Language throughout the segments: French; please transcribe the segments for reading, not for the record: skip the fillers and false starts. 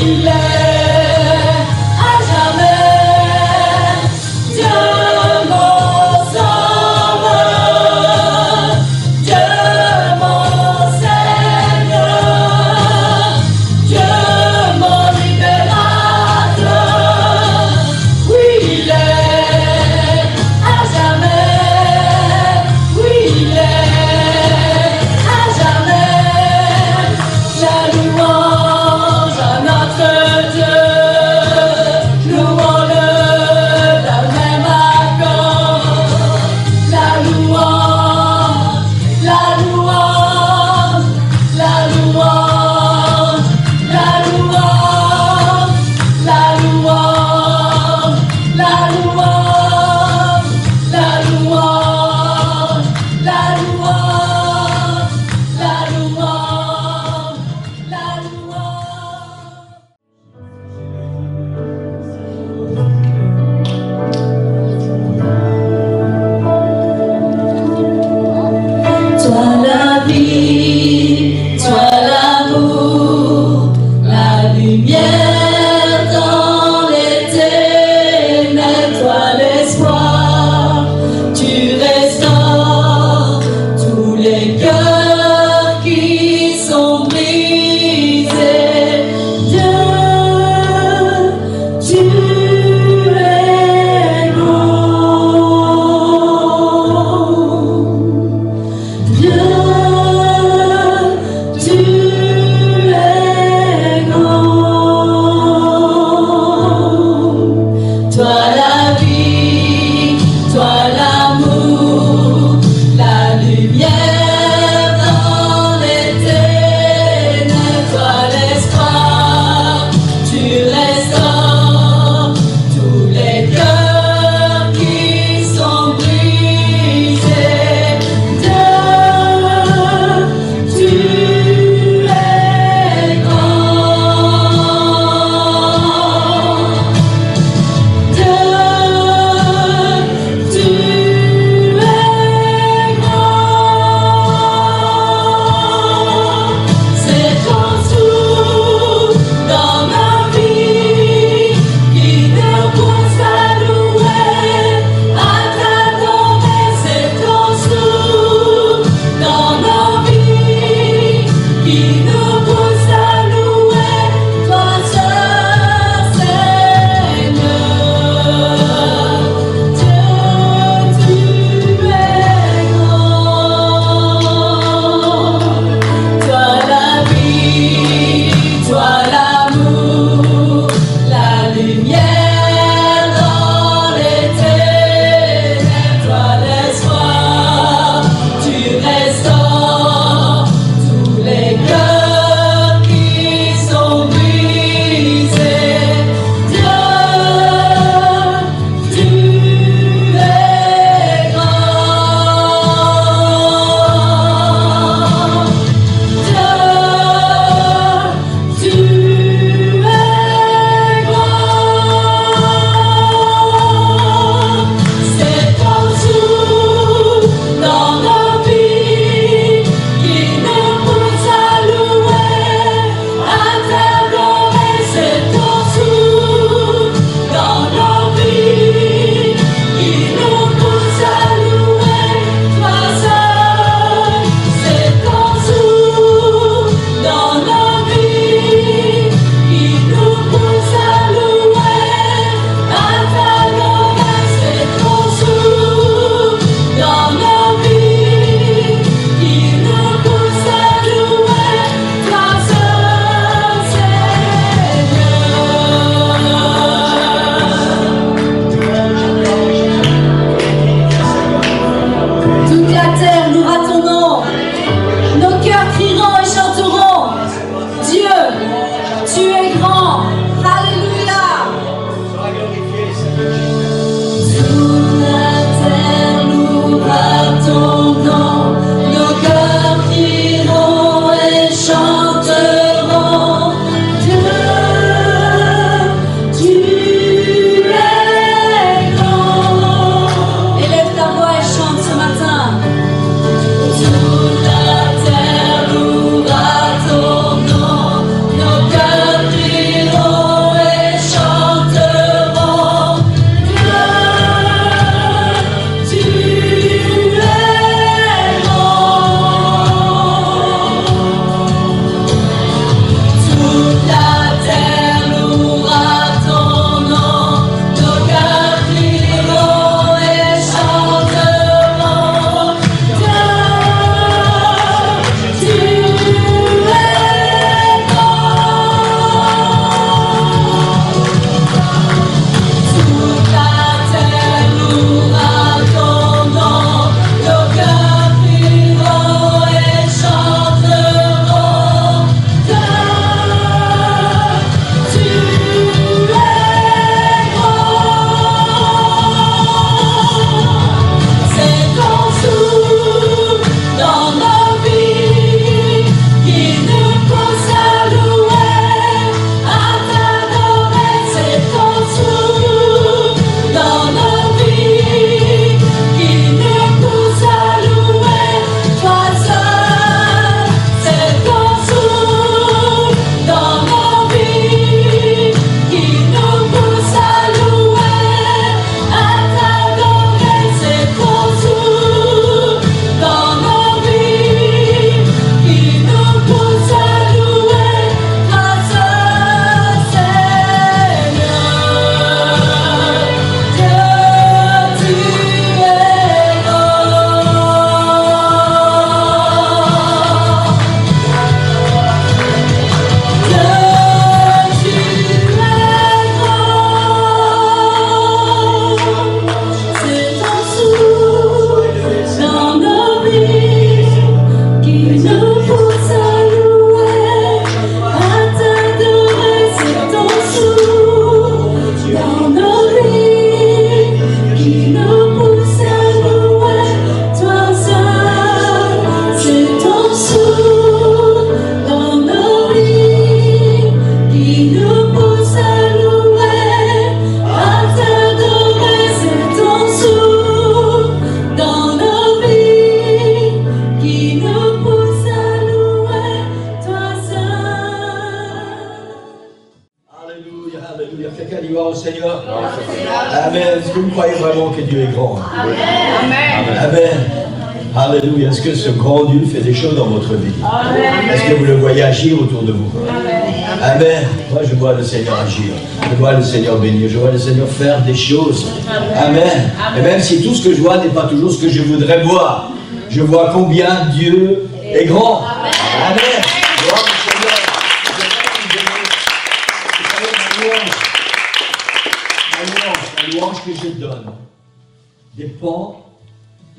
Il est à jamais Dieu. nous pousse à louer, toi seul. C'est ton souffle dans nos vies qui nous pousse à louer, à t'adorer. C'est ton souffle dans nos vies qui nous pousse à louer, toi seul. Alléluia, alléluia. Quelqu'un dit gloire au Seigneur. Amen. Est-ce que vous croyez vraiment que Dieu est grand? Amen. Amen. Alléluia. Est-ce que ce grand Dieu fait des choses dans votre vie? Est-ce que vous le voyez agir autour de vous? Amen. Moi, je vois le Seigneur agir. Je vois le Seigneur bénir. Je vois le Seigneur faire des choses. Amen. Et même si tout ce que je vois n'est pas toujours ce que je voudrais voir, je vois combien Dieu est grand. Amen. Gloire au Seigneur. La louange que je donne dépend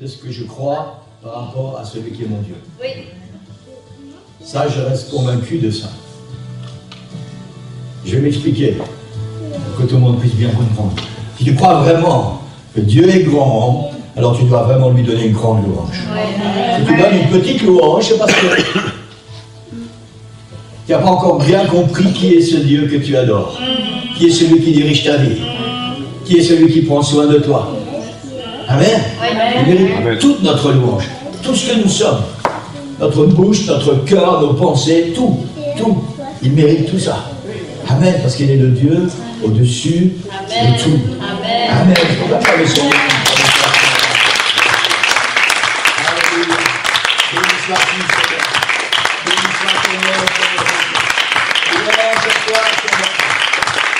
de ce que je crois par rapport à celui qui est mon Dieu. Oui. Ça, je reste convaincu de ça. Je vais m'expliquer pour que tout le monde puisse bien comprendre. Si tu crois vraiment que Dieu est grand, alors tu dois vraiment lui donner une grande louange. Si tu donnes une petite louange, c'est parce que tu n'as pas encore bien compris qui est ce Dieu que tu adores, qui est celui qui dirige ta vie, qui est celui qui prend soin de toi. Amen. Il mérite toute notre louange, tout ce que nous sommes, notre bouche, notre cœur, nos pensées, tout, il mérite tout ça. Amen, parce qu'il est le Dieu au-dessus de tout. Amen. On va faire le Seigneur. Alléluia. Béni soit tu, Seigneur. Béni soit ton nom, Seigneur. Louange à toi, Seigneur.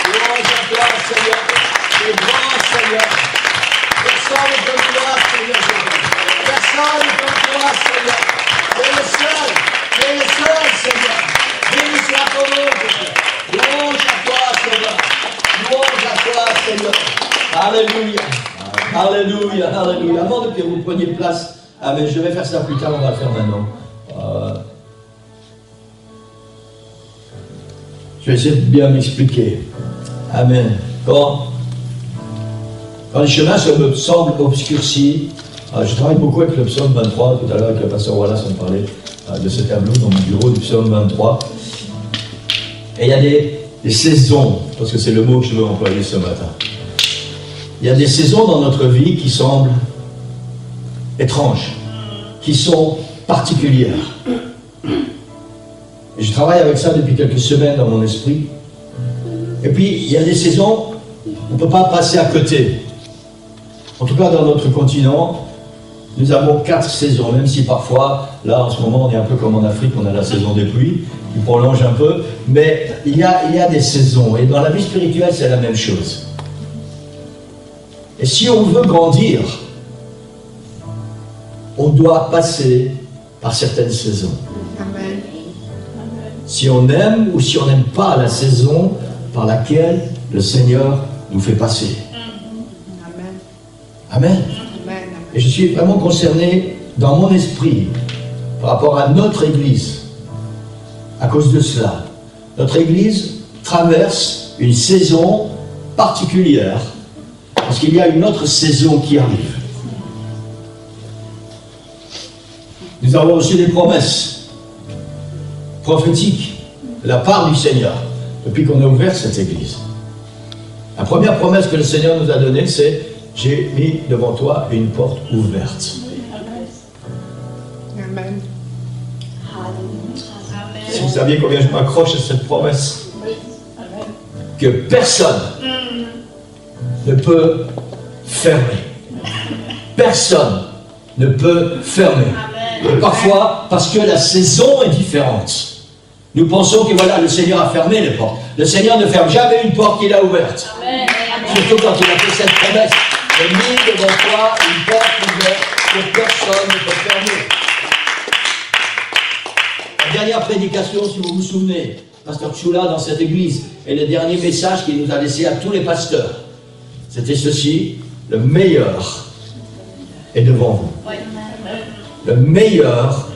Louange à toi, Seigneur. Tu es grand, Seigneur. Personne ne peut toi, Seigneur Jésus. Personne ne peut toi, Seigneur. Tu es le seul. Tu es le seul, Seigneur. Béni soit ton nom, Seigneur. Louange à toi, Seigneur. Louange à toi, Seigneur. Alléluia. Alléluia. Alléluia. Avant que vous preniez place, mais je vais faire ça plus tard, on va le faire maintenant. Je vais essayer de bien m'expliquer. Amen. Quand les chemins me semblent obscurcis, je travaille beaucoup avec le psaume 23, tout à l'heure avec le pasteur Wallace, on parlait de ce tableau dans mon bureau du psaume 23. Et il y a des saisons, parce que c'est le mot que je veux employer ce matin. Il y a des saisons dans notre vie qui semblent étranges, qui sont particulières. Et je travaille avec ça depuis quelques semaines dans mon esprit. Et puis, il y a des saisons, on ne peut pas passer à côté. En tout cas, dans notre continent, nous avons 4 saisons, même si parfois, là, en ce moment, on est un peu comme en Afrique, on a la saison des pluies, qui prolonge un peu, mais il y a des saisons. Et dans la vie spirituelle, c'est la même chose. Et si on veut grandir, on doit passer par certaines saisons. Amen. Si on aime ou si on n'aime pas la saison par laquelle le Seigneur nous fait passer. Amen. Amen. Amen. Et je suis vraiment concerné dans mon esprit par rapport à notre Église. À cause de cela, notre Église traverse une saison particulière parce qu'il y a une autre saison qui arrive. Nous avons reçu des promesses prophétiques de la part du Seigneur depuis qu'on a ouvert cette Église. La première promesse que le Seigneur nous a donnée, c'est « J'ai mis devant toi une porte ouverte ». Amen. Si vous saviez combien je m'accroche à cette promesse, que personne ne peut fermer. Personne ne peut fermer. Et parfois, parce que la saison est différente, nous pensons que voilà, le Seigneur a fermé les portes. Le Seigneur ne ferme jamais une porte qu'il a ouverte. Surtout quand il a fait cette promesse. J'ai mis devant toi une porte ouverte que personne ne peut fermer. La dernière prédication, si vous vous souvenez, Pasteur Tchoula dans cette église, et le dernier message qu'il nous a laissé à tous les pasteurs, c'était ceci: le meilleur est devant vous. Le meilleur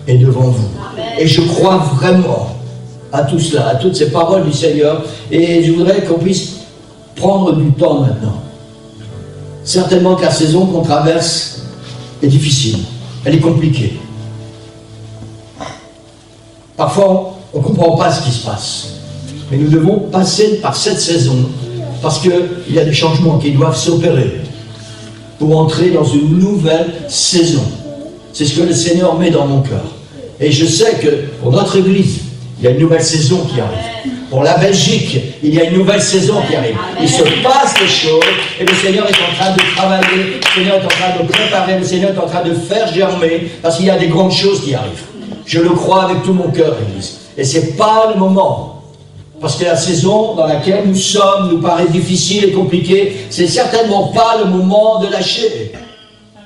est devant vous. Et je crois vraiment à tout cela, à toutes ces paroles du Seigneur, et je voudrais qu'on puisse prendre du temps maintenant Certainement que la saison qu'on traverse est difficile, elle est compliquée. Parfois, on ne comprend pas ce qui se passe. Mais nous devons passer par cette saison parce qu'il y a des changements qui doivent s'opérer pour entrer dans une nouvelle saison. C'est ce que le Seigneur met dans mon cœur. Et je sais que pour notre Église, il y a une nouvelle saison qui arrive. Pour la Belgique, il y a une nouvelle saison qui arrive. Il se passe des choses et le Seigneur est en train de travailler, le Seigneur est en train de préparer, le Seigneur est en train de faire germer parce qu'il y a des grandes choses qui arrivent. Je le crois avec tout mon cœur, Église. Et ce n'est pas le moment. Parce que la saison dans laquelle nous sommes nous paraît difficile et compliquée. C'est certainement pas le moment de lâcher.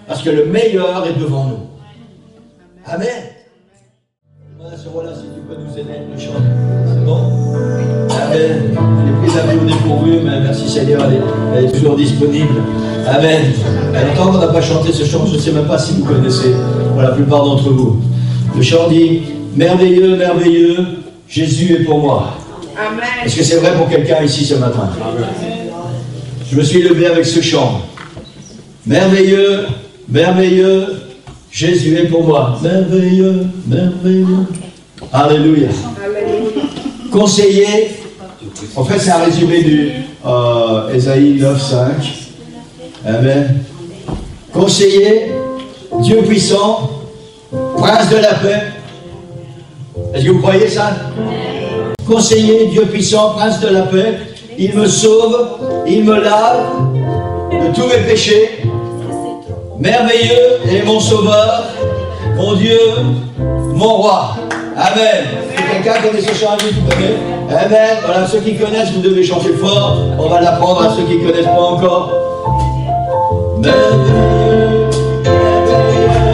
Parce que le meilleur est devant nous. Amen. Voilà, si tu peux nous aider le chant. C'est bon? Amen. Je l'ai pris la vie au dépourvu, mais merci Seigneur, elle est toujours disponible. Amen. Il y a longtemps qu'on n'a pas chanté ce chant, je ne sais même pas si vous connaissez, pour la plupart d'entre vous. Le chant dit, merveilleux, merveilleux, Jésus est pour moi. Amen. Est-ce que c'est vrai pour quelqu'un ici ce matin? Amen. Je me suis levé avec ce chant. Merveilleux, merveilleux, Jésus est pour moi. Merveilleux, merveilleux. Alléluia. Conseiller, en fait c'est un résumé du Ésaïe 9:5. Amen. Conseiller, Dieu puissant, prince de la paix. Est-ce que vous croyez ça? Conseiller, Dieu puissant, prince de la paix, il me sauve, il me lave de tous mes péchés. Merveilleux est mon sauveur, mon Dieu, mon roi. Amen. Si quelqu'un connaît ce chant, vous connaissez? Amen. Voilà, ceux qui connaissent, vous devez chanter fort. On va l'apprendre à ceux qui ne connaissent pas encore. Merveilleux. Merveilleux,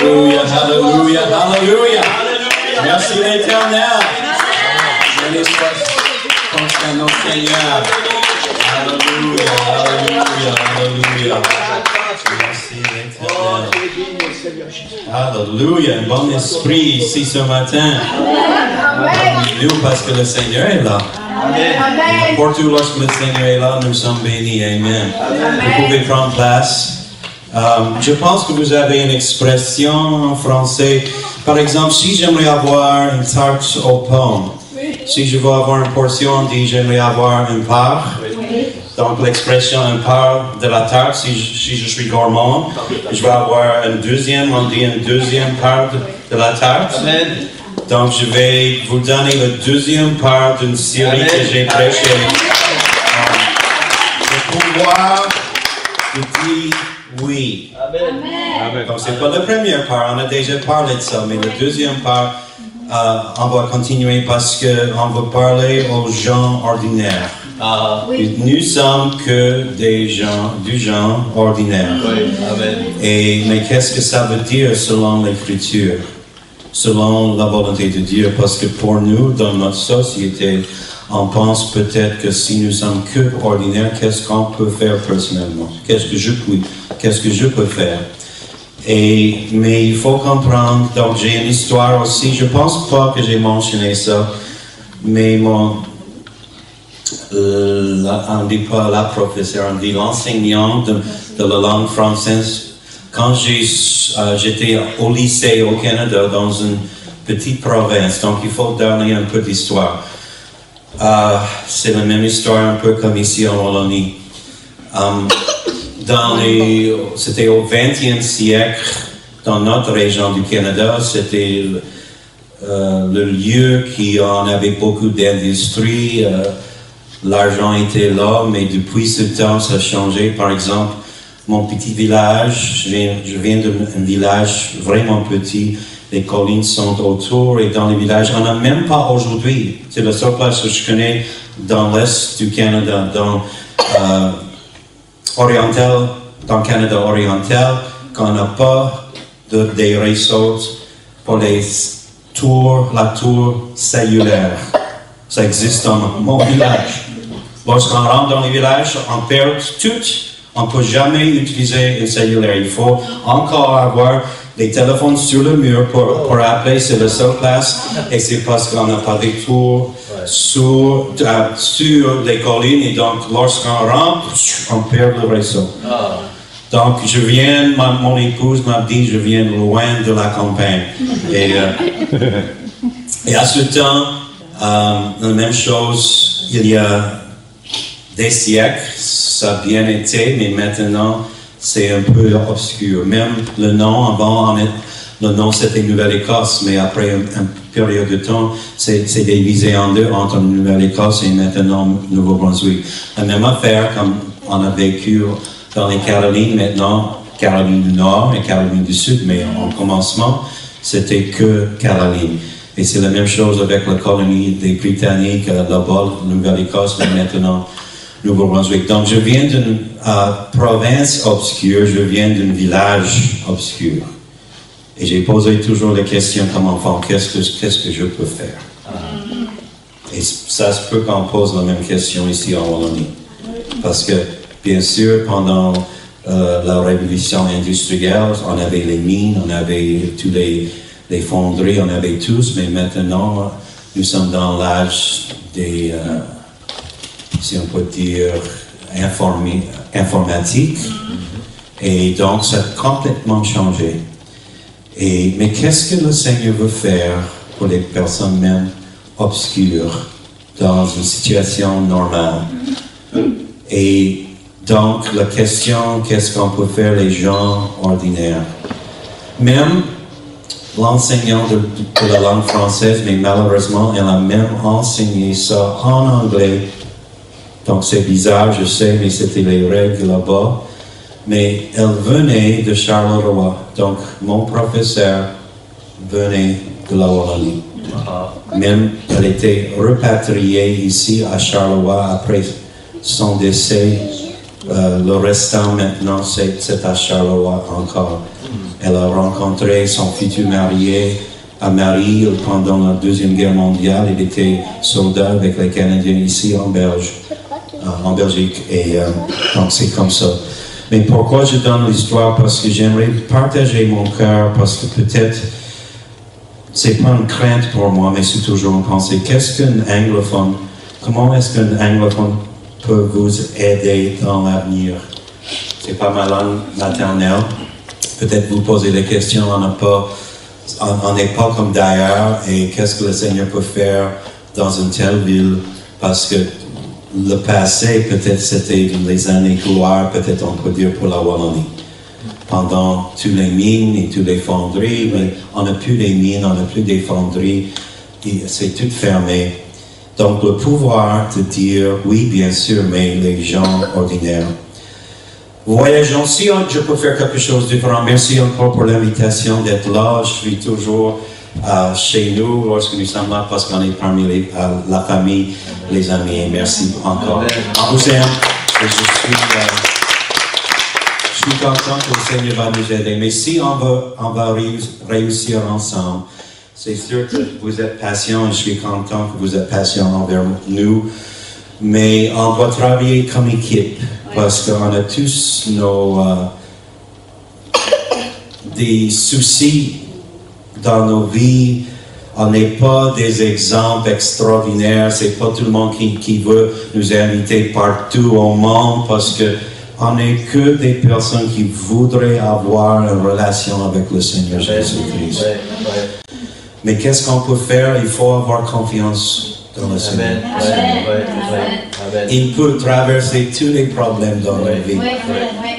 Alléluia, alléluia, alléluia. Merci l'Éternel. Béni soit ton nom, Seigneur. Alléluia, alléluia, alléluia. Merci l'Éternel. Alléluia, un bon esprit ici ce matin. Nous, parce que le Seigneur est là. Pour tout, lorsque le Seigneur est là, nous sommes bénis. Amen. Vous pouvez prendre place. Je pense que vous avez une expression en français. Par exemple, si j'aimerais avoir une tarte aux pommes, si je veux avoir une portion, on dit j'aimerais avoir une part. Donc l'expression une part de la tarte, si je suis gourmand, je vais avoir une deuxième, on dit une deuxième part de la tarte. Amen. Donc je vais vous donner la deuxième part d'une série que j'ai prêchée. Le pouvoir de dire oui. Amen. Donc c'est pas la première part, on a déjà parlé de ça, mais la deuxième part, on va continuer parce qu'on va parler aux gens ordinaires. Nous sommes que des gens du genre ordinaire. Mais qu'est-ce que ça veut dire selon l'Écriture? Selon la volonté de Dieu, parce que pour nous, dans notre société, on pense peut-être que si nous sommes que ordinaires, qu'est-ce qu'on peut faire personnellement? Qu'est-ce que je peux faire? Mais il faut comprendre, donc j'ai une histoire aussi, je pense pas que j'ai mentionné ça, mais on dit pas la professeure, on dit l'enseignant de la langue française. Quand j'étais au lycée au Canada, dans une petite province, donc il faut donner un peu d'histoire. C'est la même histoire un peu comme ici en Wallonie. C'était au 20e siècle, dans notre région du Canada, c'était le lieu qui en avait beaucoup d'industrie. L'argent était là, mais depuis ce temps, ça a changé. Par exemple, mon petit village, je viens d'un village vraiment petit, les collines sont autour et dans les villages, on n'a même pas aujourd'hui, c'est la seule place que je connais dans l'est du Canada, dans Canada oriental, qu'on n'a pas des réseaux pour la tour cellulaire. Ça existe dans mon village. Lorsqu'on rentre dans les villages, on perd tout. On ne peut jamais utiliser un cellulaire. Il faut encore avoir des téléphones sur le mur pour appeler. C'est la seule place. Et c'est parce qu'on n'a pas des tours sur les collines. Et donc, lorsqu'on rentre, on perd le réseau. Donc, mon épouse m'a dit, je viens loin de la campagne. Et à ce temps, la même chose, il y a des siècles, ça a bien été, mais maintenant, c'est un peu obscur. Même le nom, avant, le nom c'était Nouvelle-Écosse, mais après une période de temps, c'est divisé en deux, entre Nouvelle-Écosse et maintenant Nouveau-Brunswick. La même affaire, comme on a vécu dans les Carolines, maintenant, Caroline du Nord et Caroline du Sud, mais en commencement, c'était que Caroline. Et c'est la même chose avec la colonie des Britanniques, là-bas, Nouvelle-Écosse, mais maintenant, Nouveau-Brunswick. Donc, je viens d'une province obscure, je viens d'un village obscur. Et j'ai posé toujours la question comme enfant, qu'est-ce que je peux faire? Et ça se peut qu'on pose la même question ici en Wallonie. Parce que, bien sûr, pendant la révolution industrielle, on avait les mines, on avait tous les fonderies, on avait tous, mais maintenant, nous sommes dans l'âge des... si on peut dire, informatique. Et donc, ça a complètement changé. Mais qu'est-ce que le Seigneur veut faire pour les personnes même obscures dans une situation normale? Et donc, la question, qu'est-ce qu'on peut faire les gens ordinaires? Même l'enseignant de la langue française, mais malheureusement, elle a même enseigné ça en anglais. Donc c'est bizarre, je sais, mais c'était les règles là-bas. Mais elle venait de Charleroi. Donc mon professeur venait de la Wallonie. Même elle était repatriée ici à Charleroi après son décès. Le restant maintenant, c'est à Charleroi encore. Elle a rencontré son futur marié à Marie pendant la Deuxième Guerre mondiale. Il était soldat avec les Canadiens ici en Belgique. Et donc c'est comme ça. Mais pourquoi je donne l'histoire? Parce que j'aimerais partager mon cœur, parce que peut-être c'est pas une crainte pour moi, mais c'est toujours une pensée. Qu'est-ce qu'un anglophone? Comment est-ce qu'un anglophone peut vous aider dans l'avenir? C'est pas ma langue maternelle. Peut-être vous posez des questions, on n'est pas comme d'ailleurs, et qu'est-ce que le Seigneur peut faire dans une telle ville? Parce que le passé, peut-être c'était les années gloires, peut-être on peut dire pour la Wallonie. Pendant toutes les mines et toutes les fonderies, mais on n'a plus les mines, on n'a plus des fonderies, c'est tout fermé. Donc le pouvoir de dire, oui bien sûr, mais les gens ordinaires. Voyageons, si je peux faire quelque chose de différent, merci encore pour l'invitation d'être là. Je suis toujours chez nous lorsque nous sommes là parce qu'on est parmi la famille, les amis. Merci encore. On vous aime et je suis content que le Seigneur va nous aider. Mais si on va réussir ensemble, c'est sûr que vous êtes patients et je suis content que vous êtes patients envers nous. Mais on doit travailler comme équipe parce qu'on a tous des soucis dans nos vies. On n'est pas des exemples extraordinaires. C'est pas tout le monde qui veut nous inviter partout au monde parce que on n'est que des personnes qui voudraient avoir une relation avec le Seigneur Jésus-Christ. Mais qu'est-ce qu'on peut faire? Il faut avoir confiance dans le Seigneur. Il peut traverser tous les problèmes dans la vie.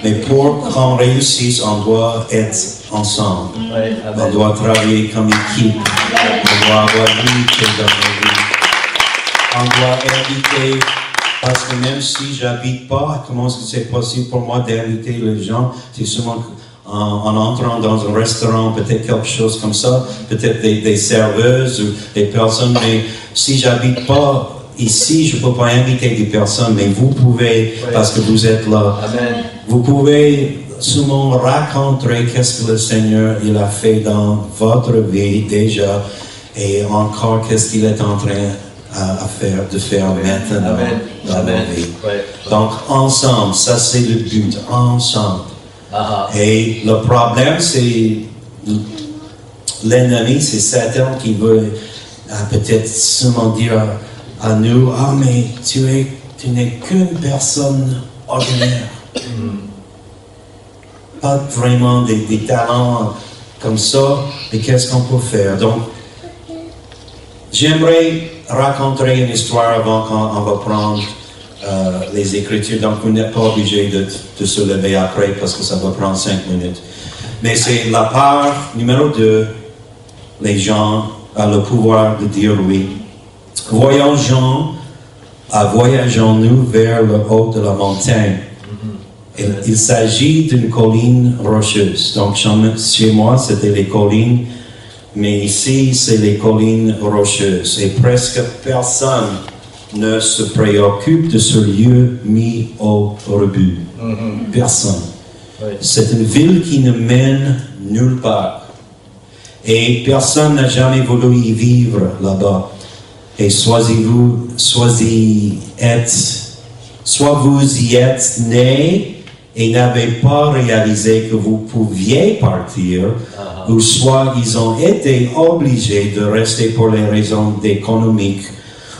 Mais pour qu'on réussisse, on doit être ensemble. On doit travailler comme équipe. On doit avoir l'unité dans nos vies. On doit inviter, parce que même si j'habite pas, comment est-ce que c'est possible pour moi d'inviter les gens? C'est seulement en entrant dans un restaurant, peut-être quelque chose comme ça, peut-être des serveuses ou des personnes, mais si j'habite pas ici, je ne peux pas inviter des personnes, mais vous pouvez, parce que vous êtes là. Amen. Vous pouvez seulement raconter qu'est-ce que le Seigneur il a fait dans votre vie déjà, et encore qu'est-ce qu'il est en train de faire maintenant dans votre vie. Donc ensemble, ça c'est le but, ensemble. Et le problème, c'est l'ennemi, c'est Satan qui veut peut-être seulement dire à nous, ah mais tu n'es qu'une personne ordinaire. Pas vraiment des talents comme ça, mais qu'est-ce qu'on peut faire? Donc, j'aimerais raconter une histoire avant qu'on va prendre les Écritures, donc vous n'êtes pas obligé de se lever après parce que ça va prendre 5 minutes. Mais c'est la part numéro 2, les gens ont le pouvoir de dire oui. Voyageons-nous vers le haut de la montagne. Il s'agit d'une colline rocheuse. Donc chez moi, c'était les collines, mais ici, c'est les collines rocheuses. Et presque personne ne se préoccupe de ce lieu mis au rebut. Personne. C'est une ville qui ne mène nulle part. Et personne n'a jamais voulu y vivre là-bas. Et soit vous y êtes né et n'avez pas réalisé que vous pouviez partir, ou soit ils ont été obligés de rester pour les raisons économiques,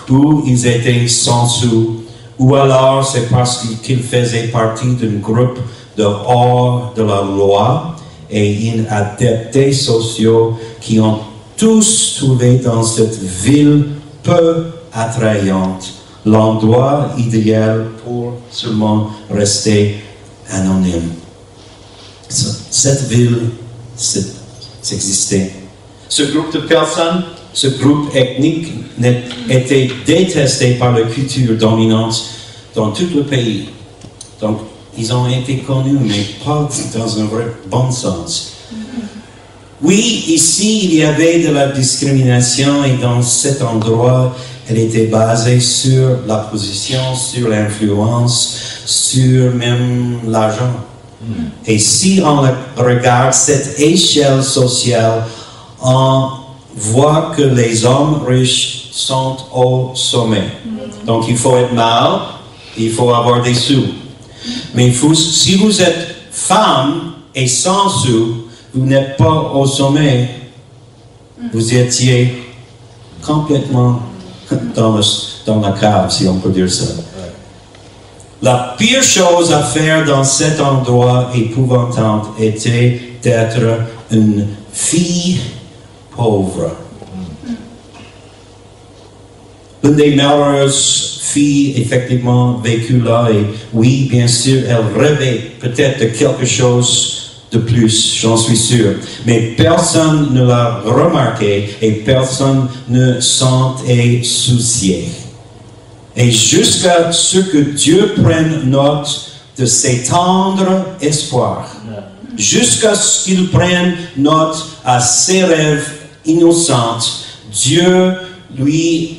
ou ils étaient sans sous, ou alors c'est parce qu'ils faisaient partie d'un groupe de hors de la loi et inadaptés sociaux qui ont tous trouvé dans cette ville peu attrayante l'endroit idéal pour seulement rester anonyme. Cette ville existait. Ce groupe de personnes, ce groupe ethnique était détesté par la culture dominante dans tout le pays. Donc, ils ont été connus, mais pas dans un vrai bon sens. Oui, ici, il y avait de la discrimination et dans cet endroit, elle était basée sur la position, sur l'influence, sur même l'argent. Et si on regarde cette échelle sociale, on voit que les hommes riches sont au sommet. Donc il faut être mal, il faut avoir des sous. Mais si vous êtes femme et sans sous, vous n'êtes pas au sommet. Vous étiez complètement dans la cave, si on peut dire ça. La pire chose à faire dans cet endroit épouvantable était d'être une fille pauvre. L'une des malheureuses filles, effectivement, vécues là, et oui, bien sûr, elle rêvait peut-être de quelque chose de plus, j'en suis sûr. Mais personne ne l'a remarqué et personne ne s'en est soucié. Et jusqu'à ce que Dieu prenne note de ses tendres espoirs, jusqu'à ce qu'il prenne note à ses rêves innocents, Dieu lui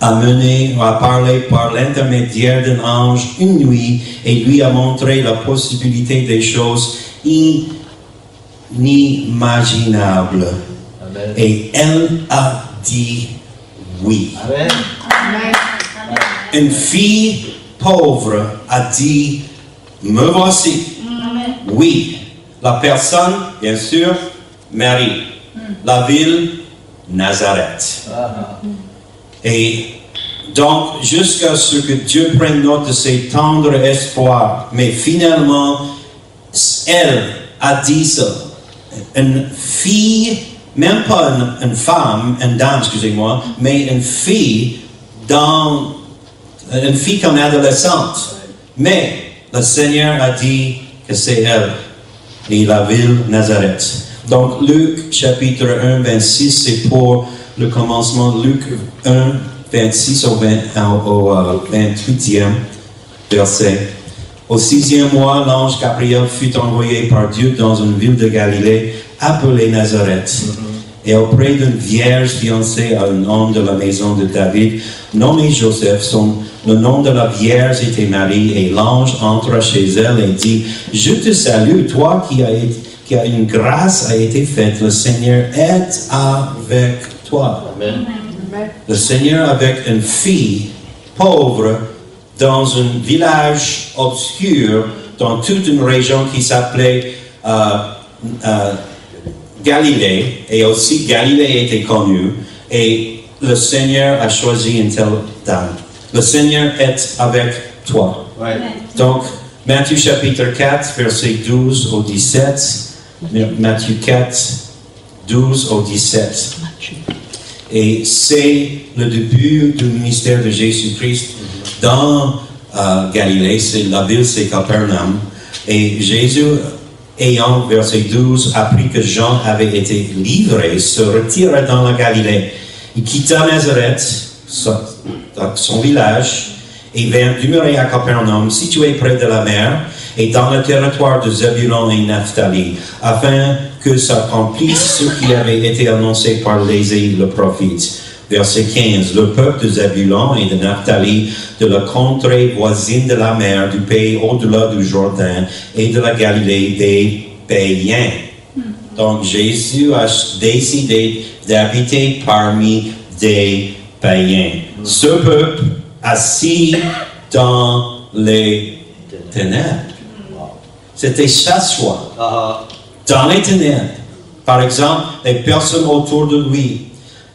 a parlé par l'intermédiaire d'un ange une nuit et lui a montré la possibilité des choses inimaginables. Amen. Et elle a dit oui. Amen. Une fille pauvre a dit, me voici. Oui. La personne, bien sûr, Marie. La ville, Nazareth. Et donc, jusqu'à ce que Dieu prenne note de ses tendres espoirs, mais finalement, elle a dit ça. Une fille, même pas une femme, une dame, excusez-moi, mais une fille comme adolescente. Mais le Seigneur a dit que c'est elle, et la ville Nazareth. Donc, Luc chapitre 1, 26, c'est pour le commencement. Luc 1, 26 au 28e verset. Au 6e mois, l'ange Gabriel fut envoyé par Dieu dans une ville de Galilée appelée Nazareth. Et auprès d'une vierge fiancée à un homme de la maison de David, nommé Joseph, le nom de la vierge était Marie, et l'ange entra chez elle et dit, « Je te salue, toi qui a une grâce a été faite, le Seigneur est avec toi. » Amen. Le Seigneur avec une fille pauvre dans un village obscur, dans toute une région qui s'appelait Galilée, et aussi Galilée était connue, et le Seigneur a choisi une telle dame. Le Seigneur est avec toi. Ouais. Donc, Matthieu chapitre 4, verset 12 au 17. Matthieu 4, 12 au 17. Et c'est le début du ministère de Jésus-Christ dans Galilée. La ville, c'est Capernaum. Et Jésus, ayant, verset 12, appris que Jean avait été livré, se retira dans la Galilée. Il quitta Nazareth, son village, et vint demeurer à Capernaum, situé près de la mer, et dans le territoire de Zébulon et Naphtali, afin que s'accomplisse ce qui avait été annoncé par l'Ésaïe le prophète. Verset 15. Le peuple de Zébulon et de Naphtali, de la contrée voisine de la mer, du pays au-delà du Jourdain et de la Galilée, des païens. Donc Jésus a décidé d'habiter parmi des païens. Ce peuple assis dans les ténèbres. C'était sa choix. Dans les ténèbres. Par exemple, les personnes autour de lui.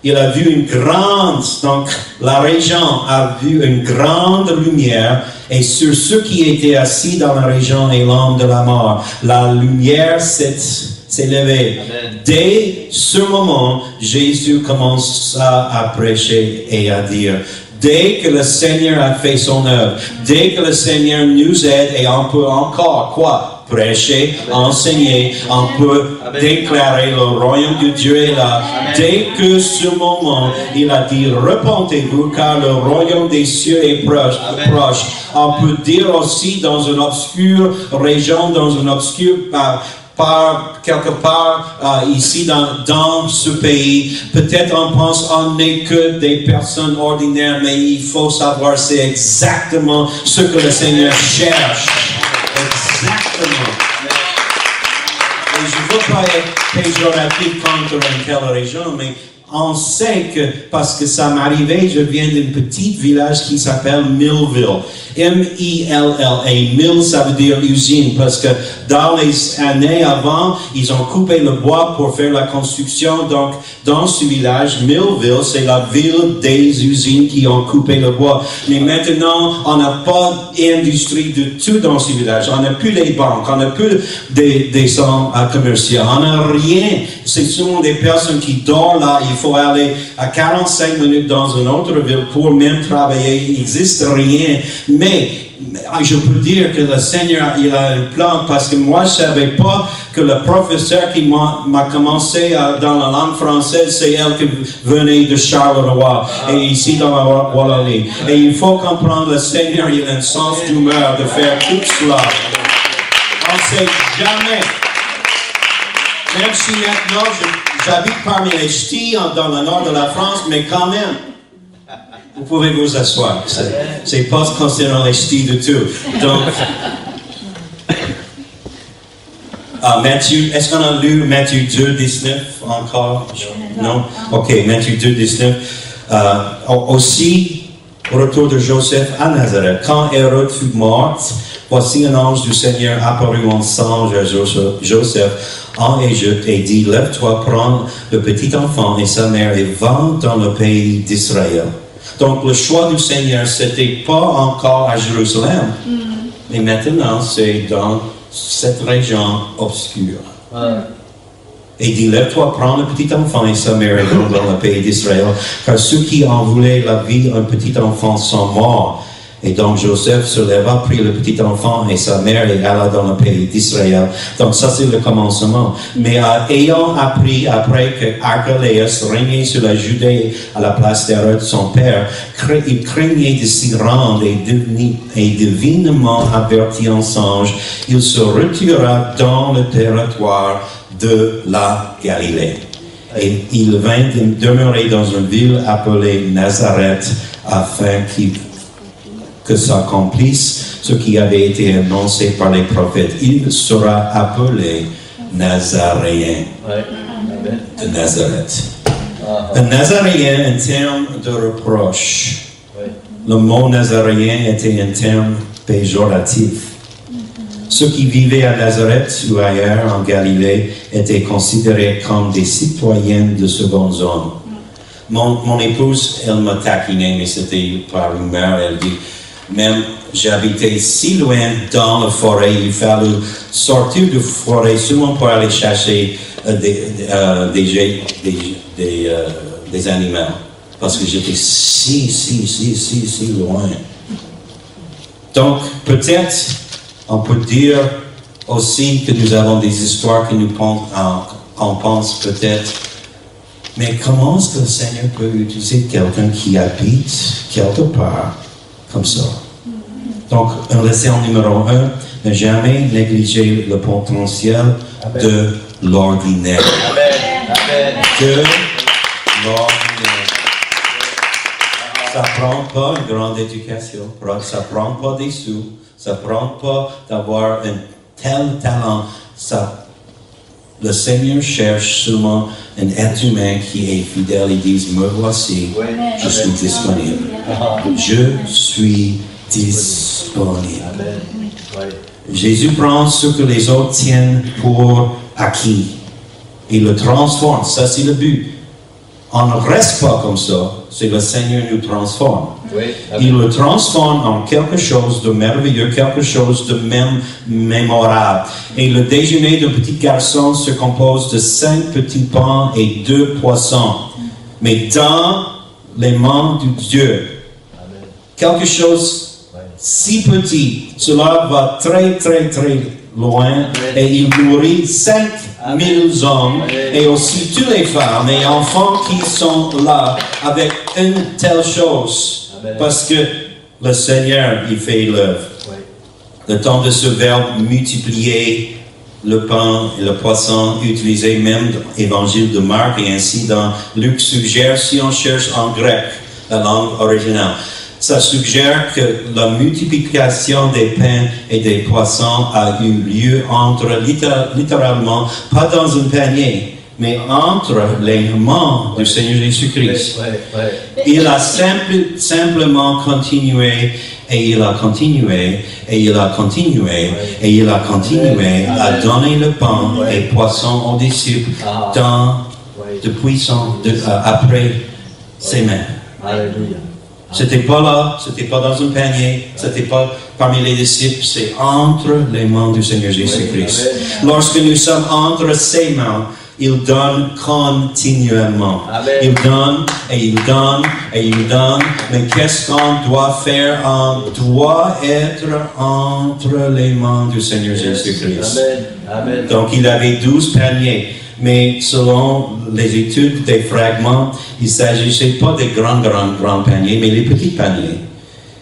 Il a vu une grande, donc la région a vu une grande lumière, et sur ceux qui étaient assis dans la région et l'homme de la mort, la lumière s'est levée. Amen. Dès ce moment, Jésus commença à prêcher et à dire, dès que le Seigneur a fait son œuvre, dès que le Seigneur nous aide, et on peut encore, quoi? Prêcher, enseigner, on peut déclarer le royaume de Dieu est là. Dès que ce moment, il a dit, repentez-vous car le royaume des cieux est proche. On peut dire aussi dans une obscure région, dans une obscure quelque part ici dans ce pays, peut-être on pense on n'est que des personnes ordinaires, mais il faut savoir c'est exactement ce que le Seigneur cherche. Exactement. Et je ne veux pas être péjoratif contre une telle région, mais on sait que, parce que ça m'arrivait, je viens d'un petit village qui s'appelle Millville. M-I-L-L-A. Mill, ça veut dire usine, parce que dans les années avant, ils ont coupé le bois pour faire la construction. Donc, dans ce village, Millville, c'est la ville des usines qui ont coupé le bois. Mais maintenant, on n'a pas d'industrie du tout dans ce village. On n'a plus les banques, on n'a plus des centres commerciaux, on n'a rien. C'est souvent des personnes qui dorment là. Il faut aller à 45 minutes dans une autre ville pour même travailler. Il n'existe rien. Mais je peux dire que le Seigneur, il a un plan, parce que moi, je ne savais pas que le professeur qui m'a commencé dans la langue française, c'est elle qui venait de Charleroi, et ici dans la Wallonie. Et il faut comprendre, le Seigneur, il a un sens d'humeur de faire tout cela. On ne sait jamais. Même si maintenant, j'habite parmi les ch'tis dans le nord de la France, mais quand même, vous pouvez vous asseoir. C'est pas concernant les ch'tis du tout. Donc, Matthieu, est-ce qu'on a lu Matthieu 2, 19 encore? Non? Ok, Matthieu 2, 19. Aussi, au retour de Joseph à Nazareth, quand Hérode fut mort, voici un ange du Seigneur apparut en songe à Joseph en Égypte et dit, lève-toi, prends le petit enfant et sa mère et va dans le pays d'Israël. Donc le choix du Seigneur, c'était pas encore à Jérusalem, mais maintenant c'est dans cette région obscure. Et dit, lève-toi, prends le petit enfant et sa mère et va dans le pays d'Israël, car ceux qui en voulaient la vie d'un petit enfant sont morts. Et donc Joseph se leva, prit le petit enfant et sa mère et alla dans le pays d'Israël. Donc ça c'est le commencement. Mais ayant appris après que Archelaïs régnait sur la Judée à la place d'Hérode son père, il craignait de s'y rendre et divinement averti en songe, il se retira dans le territoire de la Galilée. Et il vint demeurer dans une ville appelée Nazareth afin que s'accomplisse ce qui avait été annoncé par les prophètes. Il sera appelé Nazaréen de Nazareth. Un Nazaréen, un terme de reproche. Le mot Nazaréen était un terme péjoratif. Ceux qui vivaient à Nazareth ou ailleurs en Galilée étaient considérés comme des citoyens de seconde zone. Mon épouse, elle m'a taquiné, mais c'était par humeur. Elle dit, même j'habitais si loin dans la forêt, il fallait sortir de la forêt seulement pour aller chercher des animaux. Parce que j'étais si loin. Donc, peut-être, on peut dire aussi que nous avons des histoires que on pense peut-être, mais comment est-ce que le Seigneur peut utiliser quelqu'un qui habite quelque part comme ça? Donc, un leçon numéro 1, ne jamais négliger le potentiel de l'ordinaire. De l'ordinaire. Ça ne prend pas une grande éducation, ça ne prend pas des sous, ça ne prend pas d'avoir un tel talent. Le Seigneur cherche seulement un être humain qui est fidèle et dit, me voici, je suis disponible. Je suis disponible. Jésus prend ce que les autres tiennent pour acquis et le transforme. Ça, c'est le but. On ne reste pas comme ça. C'est le Seigneur qui nous transforme. Il le transforme en quelque chose de merveilleux, quelque chose de même mémorable. Et le déjeuner d'un petit garçon se compose de 5 petits pains et 2 poissons. Mais dans les mains de Dieu, quelque chose si petit, cela va très loin et il nourrit 5000 hommes et aussi toutes les femmes et enfants qui sont là avec une telle chose. Parce que le Seigneur, il fait l'œuvre. Le temps de ce verbe multiplier le pain et le poisson, utilisé même dans l'évangile de Marc et ainsi dans Luc suggère, si on cherche en grec, la langue originale, ça suggère que la multiplication des pains et des poissons a eu lieu entre, littéralement, pas dans un panier, mais entre les mains du Seigneur Jésus-Christ. Il a simplement continué, et il a continué, et il a continué, et il a continué à donner le pain et poisson aux disciples après ses mains. Alléluia. C'était pas là, c'était pas dans un panier, c'était pas parmi les disciples, c'est entre les mains du Seigneur Jésus-Christ. Lorsque nous sommes entre ses mains, il donne continuellement. Il donne et il donne et il donne. Mais qu'est-ce qu'on doit faire? On doit être entre les mains du Seigneur Jésus-Christ. Donc il avait 12 paniers. Mais selon les études des fragments, il ne s'agissait pas des grands paniers, mais les petits paniers.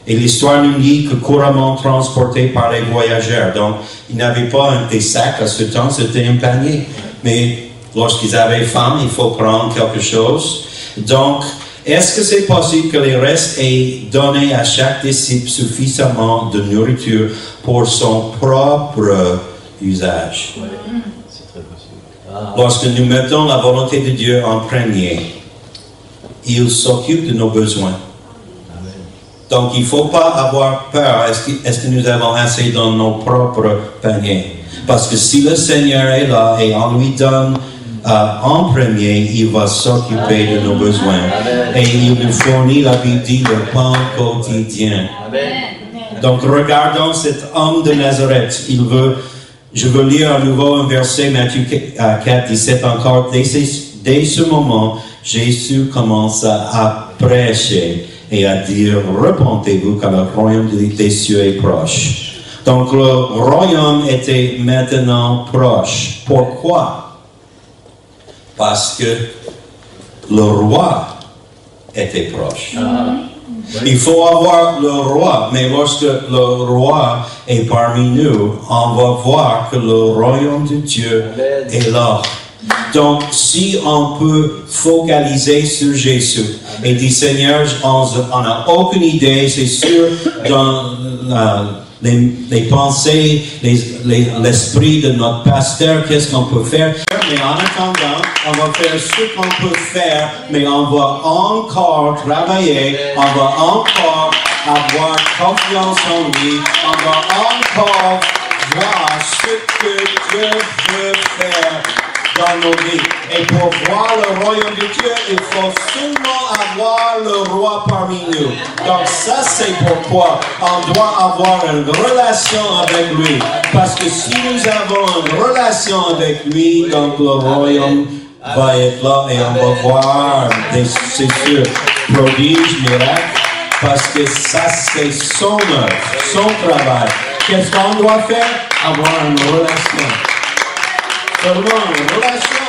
Et l'histoire nous dit que couramment transportés par les voyageurs. Donc, ils n'avaient pas des sacs à ce temps, c'était un panier. Mais lorsqu'ils avaient faim, il faut prendre quelque chose. Donc, est-ce que c'est possible que les restes aient donné à chaque disciple suffisamment de nourriture pour son propre usage? Lorsque nous mettons la volonté de Dieu en premier, il s'occupe de nos besoins. Donc, il ne faut pas avoir peur. Est-ce que nous avons assez dans nos propres paniers? Parce que si le Seigneur est là et on lui donne en premier, il va s'occuper de nos besoins. Et il nous fournit, la Bible dit, le pain quotidien. Donc, regardons cet homme de Nazareth. Je veux lire à nouveau un verset, Matthieu 4, 17 encore. Dès ce moment, Jésus commence à prêcher et à dire, repentez-vous car le royaume des cieux est proche. Donc le royaume était maintenant proche. Pourquoi? Parce que le roi était proche. Il faut avoir le roi, mais lorsque le roi est parmi nous, on va voir que le royaume de Dieu est là. Donc, si on peut focaliser sur Jésus et dire, Seigneur, on n'a aucune idée, c'est sûr, dans les pensées, l'esprit de notre pasteur, qu'est-ce qu'on peut faire. Mais en attendant, on va faire ce qu'on peut faire, mais on va encore travailler, on va encore avoir confiance en lui, on va encore voir ce que Dieu veut faire dans nos vies. Et pour voir le royaume de Dieu, il faut seulement avoir le roi parmi nous. Donc ça, c'est pourquoi on doit avoir une relation avec lui. Parce que si nous avons une relation avec lui, donc le royaume va être là et on va voir, c'est sûr, prodiges, miracles. Parce que ça, c'est son œuvre, son travail. Qu'est-ce qu'on doit faire? Avoir une relation. Seulement une relation.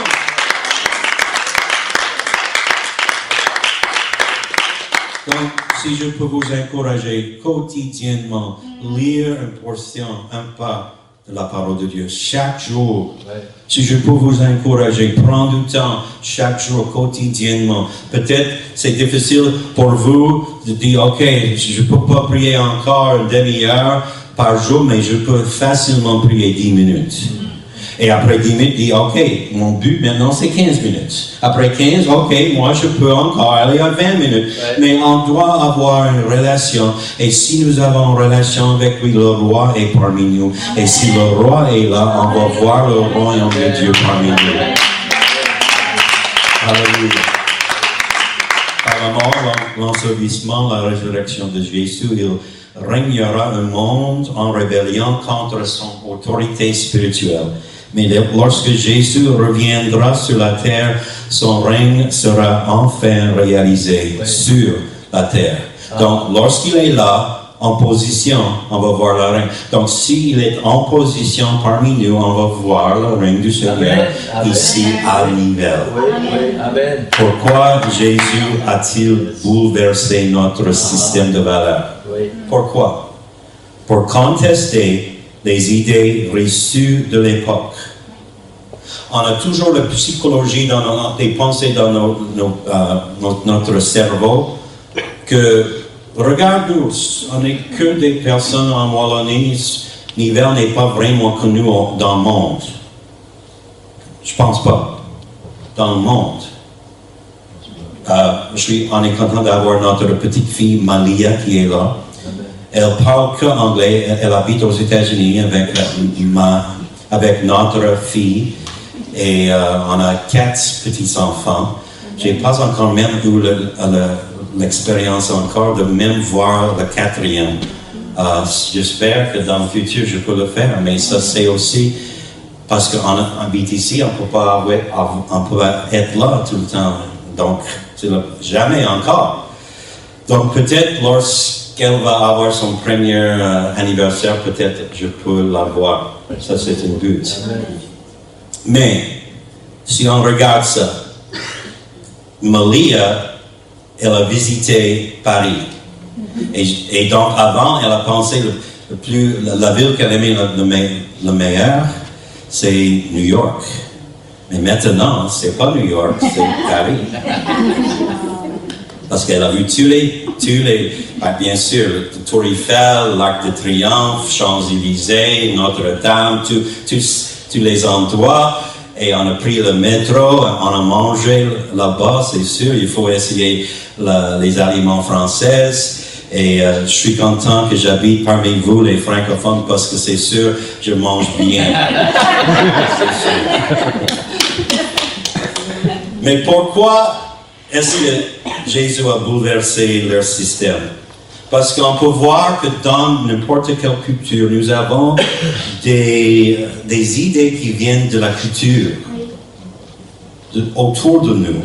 Donc, si je peux vous encourager quotidiennement, lire une portion, un pas de la parole de Dieu chaque jour. Si je peux vous encourager, prendre du temps chaque jour, quotidiennement. Peut-être c'est difficile pour vous de dire, ok, je ne peux pas prier encore une demi-heure par jour, mais je peux facilement prier 10 minutes. Et après 10 minutes, dit, ok, mon but maintenant c'est 15 minutes. Après 15, ok, moi je peux encore aller à 20 minutes. Mais on doit avoir une relation. Et si nous avons une relation avec lui, le roi est parmi nous. Et si le roi est là, on va voir le royaume de Dieu parmi nous. Alléluia. Par la mort, l'ensevelissement, la résurrection de Jésus, il régnera un monde en rébellion contre son autorité spirituelle. Mais lorsque Jésus reviendra sur la terre, son règne sera enfin réalisé sur la terre. Donc, lorsqu'il est là, en position, on va voir le règne. Donc, s'il est en position parmi nous, on va voir le règne du Seigneur ici à Nivelles. Pourquoi Jésus a-t-il bouleversé notre système de valeurs? Pourquoi? Pour contester les idées reçues de l'époque. On a toujours la psychologie, des pensées dans notre cerveau, que regarde-nous, on n'est que des personnes en Wallonie. L'hiver n'est pas vraiment connu dans le monde. Je pense pas. Dans le monde. On est content d'avoir notre petite fille Malia qui est là. Elle parle que anglais. Elle habite aux États-Unis avec notre fille. Et on a 4 petits-enfants. J'ai pas encore même eu l'expérience encore de même voir le 4e. J'espère que dans le futur je peux le faire, mais ça c'est aussi parce qu'on habite ici, on peut pas être là tout le temps. Donc, jamais encore. Donc peut-être lorsqu'elle va avoir son premier anniversaire, peut-être je peux la voir. Ça c'est un but. Mais, si on regarde ça, Malia, elle a visité Paris. Et donc, avant, elle a pensé la ville qu'elle aimait le meilleur, c'est New York. Mais maintenant, c'est pas New York, c'est Paris. Parce qu'elle a vu tous les bien sûr, le Tour Eiffel, l'Arc de Triomphe, Champs-Élysées, Notre-Dame, tous les endroits. Et on a pris le métro, on a mangé là-bas, c'est sûr. Il faut essayer les aliments français. Et je suis content que j'habite parmi vous, les francophones, parce que c'est sûr, je mange bien. Mais pourquoi est-ce que Jésus a bouleversé leur système? Parce qu'on peut voir que dans n'importe quelle culture, nous avons des idées qui viennent de la culture, autour de nous.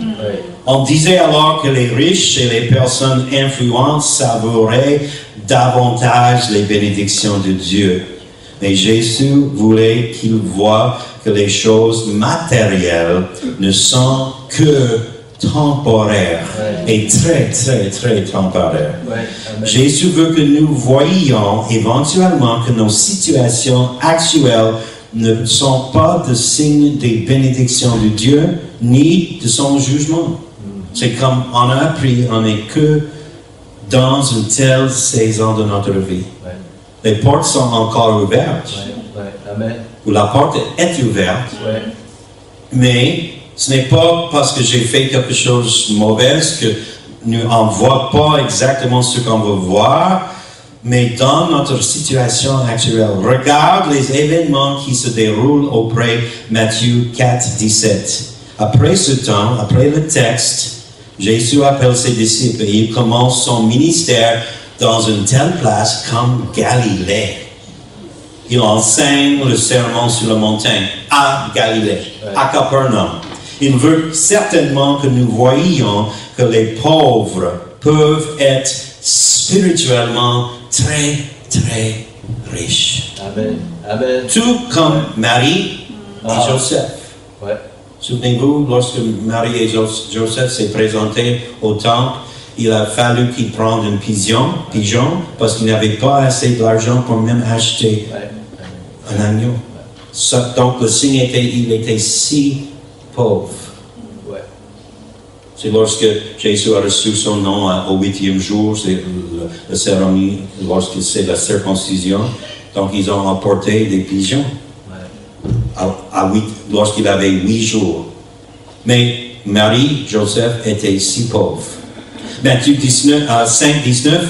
On disait alors que les riches et les personnes influentes savouraient davantage les bénédictions de Dieu. Mais Jésus voulait qu'ils voient que les choses matérielles ne sont que temporaires et très, très, très temporaires. Jésus veut que nous voyions éventuellement que nos situations actuelles ne sont pas de signes des bénédictions de Dieu ni de son jugement. C'est comme on a appris, on n'est que dans une telle saison de notre vie. Les portes sont encore ouvertes. Ou la porte est ouverte. Mais ce n'est pas parce que j'ai fait quelque chose de mauvais que nous n'en voit pas exactement ce qu'on veut voir. Mais dans notre situation actuelle, regarde les événements qui se déroulent auprès de Matthieu 4, 17. Après ce temps, après le texte, Jésus appelle ses disciples et il commence son ministère dans une telle place comme Galilée. Il enseigne le sermon sur la montagne à Galilée, à Capernaum. Il veut certainement que nous voyions que les pauvres peuvent être spirituellement très, très riches. Amen. Amen. Tout comme Marie et Joseph. Souvenez-vous, lorsque Marie et Joseph s'est présentés au temple, il a fallu qu'ils prennent un pigeon parce qu'ils n'avaient pas assez d'argent pour même acheter un agneau. Donc le signe était, il était si pauvre. C'est lorsque Jésus a reçu son nom au 8e jour, c'est la cérémonie, lorsque c'est la circoncision. Donc ils ont apporté des pigeons lorsqu'il avait 8 jours. Mais Marie, Joseph étaient si pauvres. Matthieu 5, 19,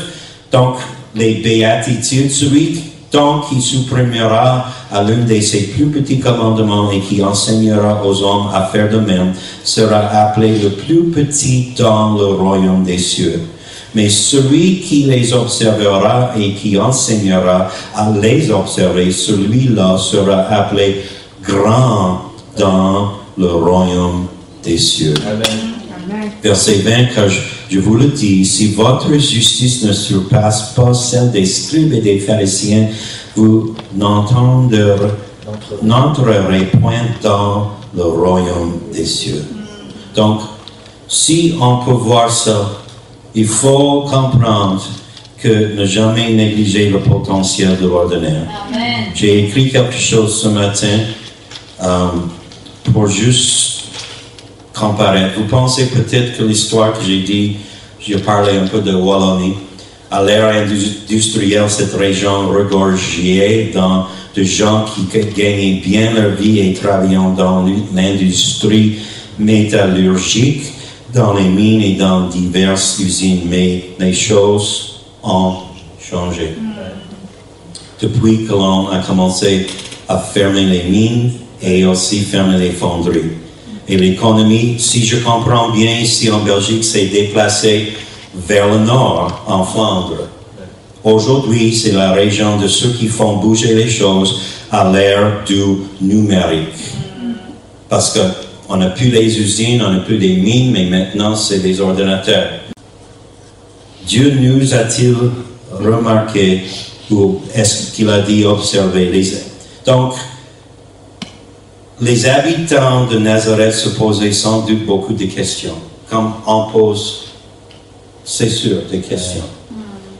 donc les béatitudes, celui donc qui supprimera à l'un de ses plus petits commandements et qui enseignera aux hommes à faire de même, sera appelé le plus petit dans le royaume des cieux. Mais celui qui les observera et qui enseignera à les observer, celui-là sera appelé grand dans le royaume des cieux. Amen. Verset 20, car je vous le dis, si votre justice ne surpasse pas celle des scribes et des pharisiens, vous n'entrerez point dans le royaume des cieux. Donc, si on peut voir ça, il faut comprendre que ne jamais négliger le potentiel de l'ordinaire. J'ai écrit quelque chose ce matin pour juste comparer. Vous pensez peut-être que l'histoire que j'ai dit, j'ai parlé un peu de Wallonie. À l'ère industrielle, cette région regorgeait de gens qui gagnaient bien leur vie et travaillant dans l'industrie métallurgique, dans les mines et dans diverses usines. Mais les choses ont changé. Depuis que l'on a commencé à fermer les mines et aussi fermer les fonderies. Et l'économie, si je comprends bien, ici en Belgique, s'est déplacée vers le nord, en Flandre. Aujourd'hui, c'est la région de ceux qui font bouger les choses à l'ère du numérique. Parce qu'on n'a plus les usines, on n'a plus des mines, mais maintenant, c'est des ordinateurs. Dieu nous a-t-il remarqué, ou est-ce qu'il a dit observer? Donc, les habitants de Nazareth se posaient sans doute beaucoup de questions, comme on pose, c'est sûr, des questions.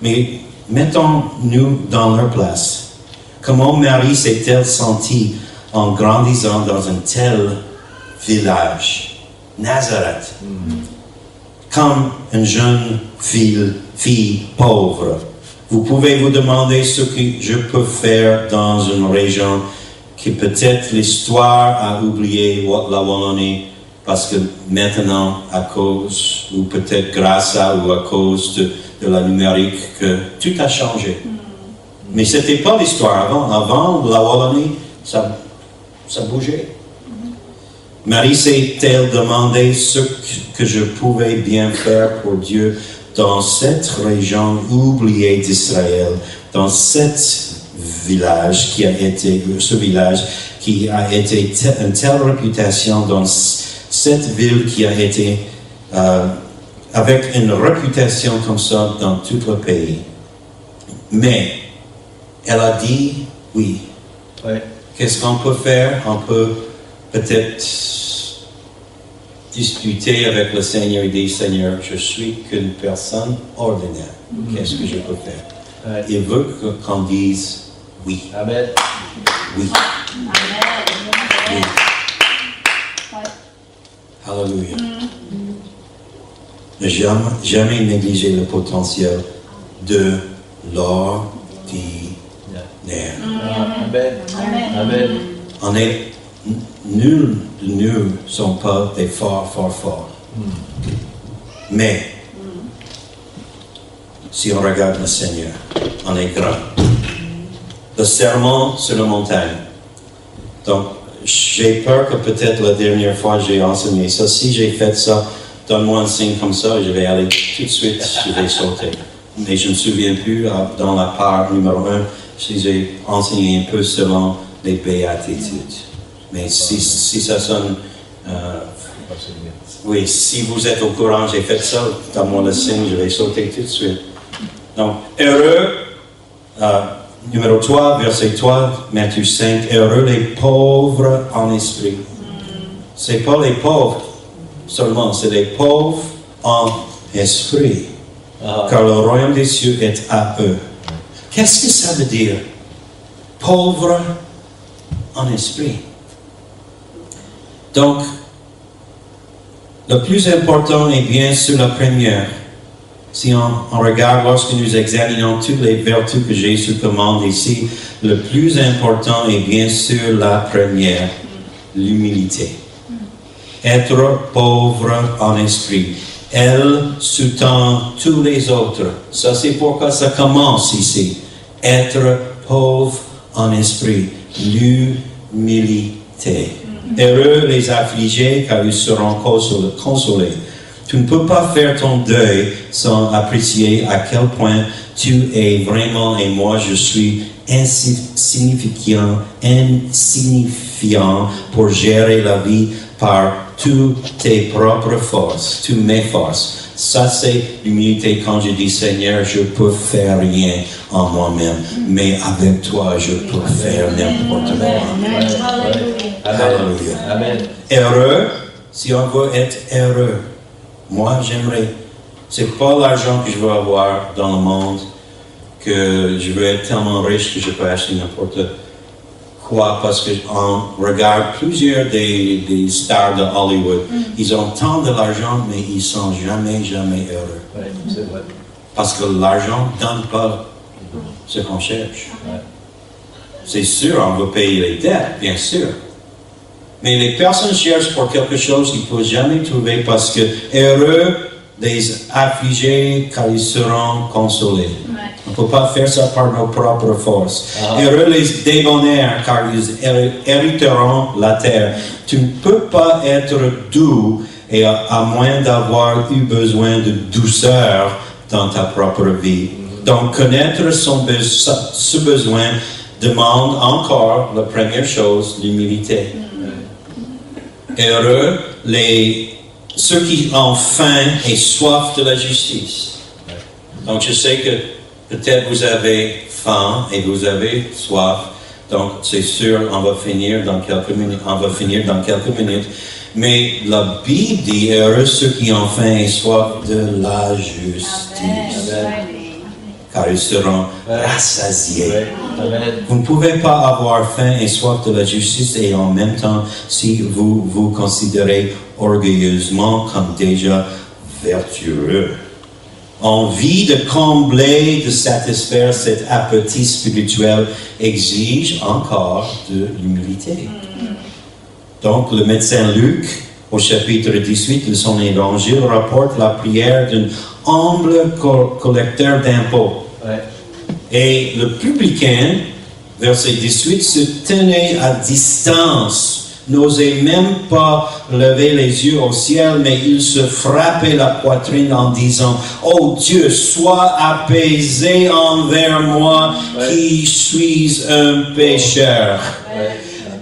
Mais mettons-nous dans leur place. Comment Marie s'est-elle sentie en grandissant dans un tel village, Nazareth, comme une jeune fille pauvre? Vous pouvez vous demander ce que je peux faire dans une région qui peut-être l'histoire a oublié la Wallonie, parce que maintenant, à cause, ou peut-être grâce à, ou à cause de la numérique, que tout a changé. Mais ce n'était pas l'histoire avant. Avant, la Wallonie, ça bougeait. Marie s'est-elle demandé ce que je pouvais bien faire pour Dieu dans cette région oubliée d'Israël, dans ce village qui a été une telle réputation, dans cette ville qui a été avec une réputation comme ça dans tout le pays. Mais elle a dit oui. Ouais. Qu'est-ce qu'on peut faire? On peut peut-être discuter avec le Seigneur et dire, Seigneur, je suis qu'une personne ordinaire. Qu'est-ce que je peux faire? Ouais. Il veut qu'on dise oui. Amen. Oui. Amen. Oui. Ouais. Alléluia. Ne jamais négliger le potentiel de l'ordinaire. Amen. Amen. On est, nul de nous ne sont pas des forts. Mais, si on regarde le Seigneur, on est grand. Le serment sur la montagne. Donc, j'ai peur que peut-être la dernière fois j'ai enseigné ça. Si j'ai fait ça, donne-moi un signe comme ça et je vais aller tout de suite, je vais sauter. Mais je ne me souviens plus, dans la part numéro 1, si j'ai enseigné un peu selon les béatitudes. Mais si ça sonne... oui, si vous êtes au courant, j'ai fait ça, donne-moi le signe, je vais sauter tout de suite. Donc, heureux, numéro 3, verset 3, Matthieu 5, heureux les pauvres en esprit. C'est pas les pauvres seulement, c'est les pauvres en esprit. Car le royaume des cieux est à eux. Qu'est-ce que ça veut dire? Pauvre en esprit. Donc, le plus important est bien sûr la première. Si on regarde, lorsque nous examinons toutes les vertus que Jésus commande ici, le plus important est bien sûr la première, l'humilité. Être pauvre en esprit. Elle sous-tend tous les autres. Ça, c'est pourquoi ça commence ici. Être pauvre en esprit. L'humilité. Heureux les affligés, car ils seront consolés. Tu ne peux pas faire ton deuil sans apprécier à quel point tu es vraiment, et moi je suis insignifiant pour gérer la vie par toutes tes propres forces, toutes mes forces. Ça, c'est l'humilité quand je dis, Seigneur, je peux faire rien en moi-même, mais avec toi, je peux faire n'importe quoi. Alléluia. Amen. Heureux, si on veut être heureux, moi, j'aimerais, c'est pas l'argent que je veux avoir dans le monde, que je veux être tellement riche que je peux acheter n'importe quoi, parce qu'on regarde plusieurs des stars de Hollywood. Ils ont tant de l'argent, mais ils sont jamais heureux. Ouais, c'est vrai. Parce que l'argent ne donne pas ce qu'on cherche. C'est sûr, on va payer les dettes, bien sûr. Mais les personnes cherchent pour quelque chose qu'ils ne peuvent jamais trouver parce que heureux les affligés car ils seront consolés. On ne peut pas faire ça par nos propres forces. Heureux les débonnaires car ils hériteront la terre. Tu ne peux pas être doux et à moins d'avoir eu besoin de douceur dans ta propre vie. Donc connaître ce besoin demande encore la première chose, l'humilité. Heureux ceux qui ont faim et soif de la justice. Donc je sais que peut-être vous avez faim et vous avez soif. Donc c'est sûr, on va finir dans quelques minutes. Mais la Bible dit heureux ceux qui ont faim et soif de la justice. Car ils seront rassasiés. Vous ne pouvez pas avoir faim et soif de la justice et en même temps, si vous vous considérez orgueilleusement comme déjà vertueux. Envie de combler, de satisfaire cet appétit spirituel exige encore de l'humilité. Donc, le médecin Luc, au chapitre 18 de son évangile, rapporte la prière d'un humble collecteur d'impôts. Et le publicain, verset 18, se tenait à distance, n'osait même pas lever les yeux au ciel, mais il se frappait la poitrine en disant « Oh Dieu, sois apaisé envers moi qui suis un pécheur. »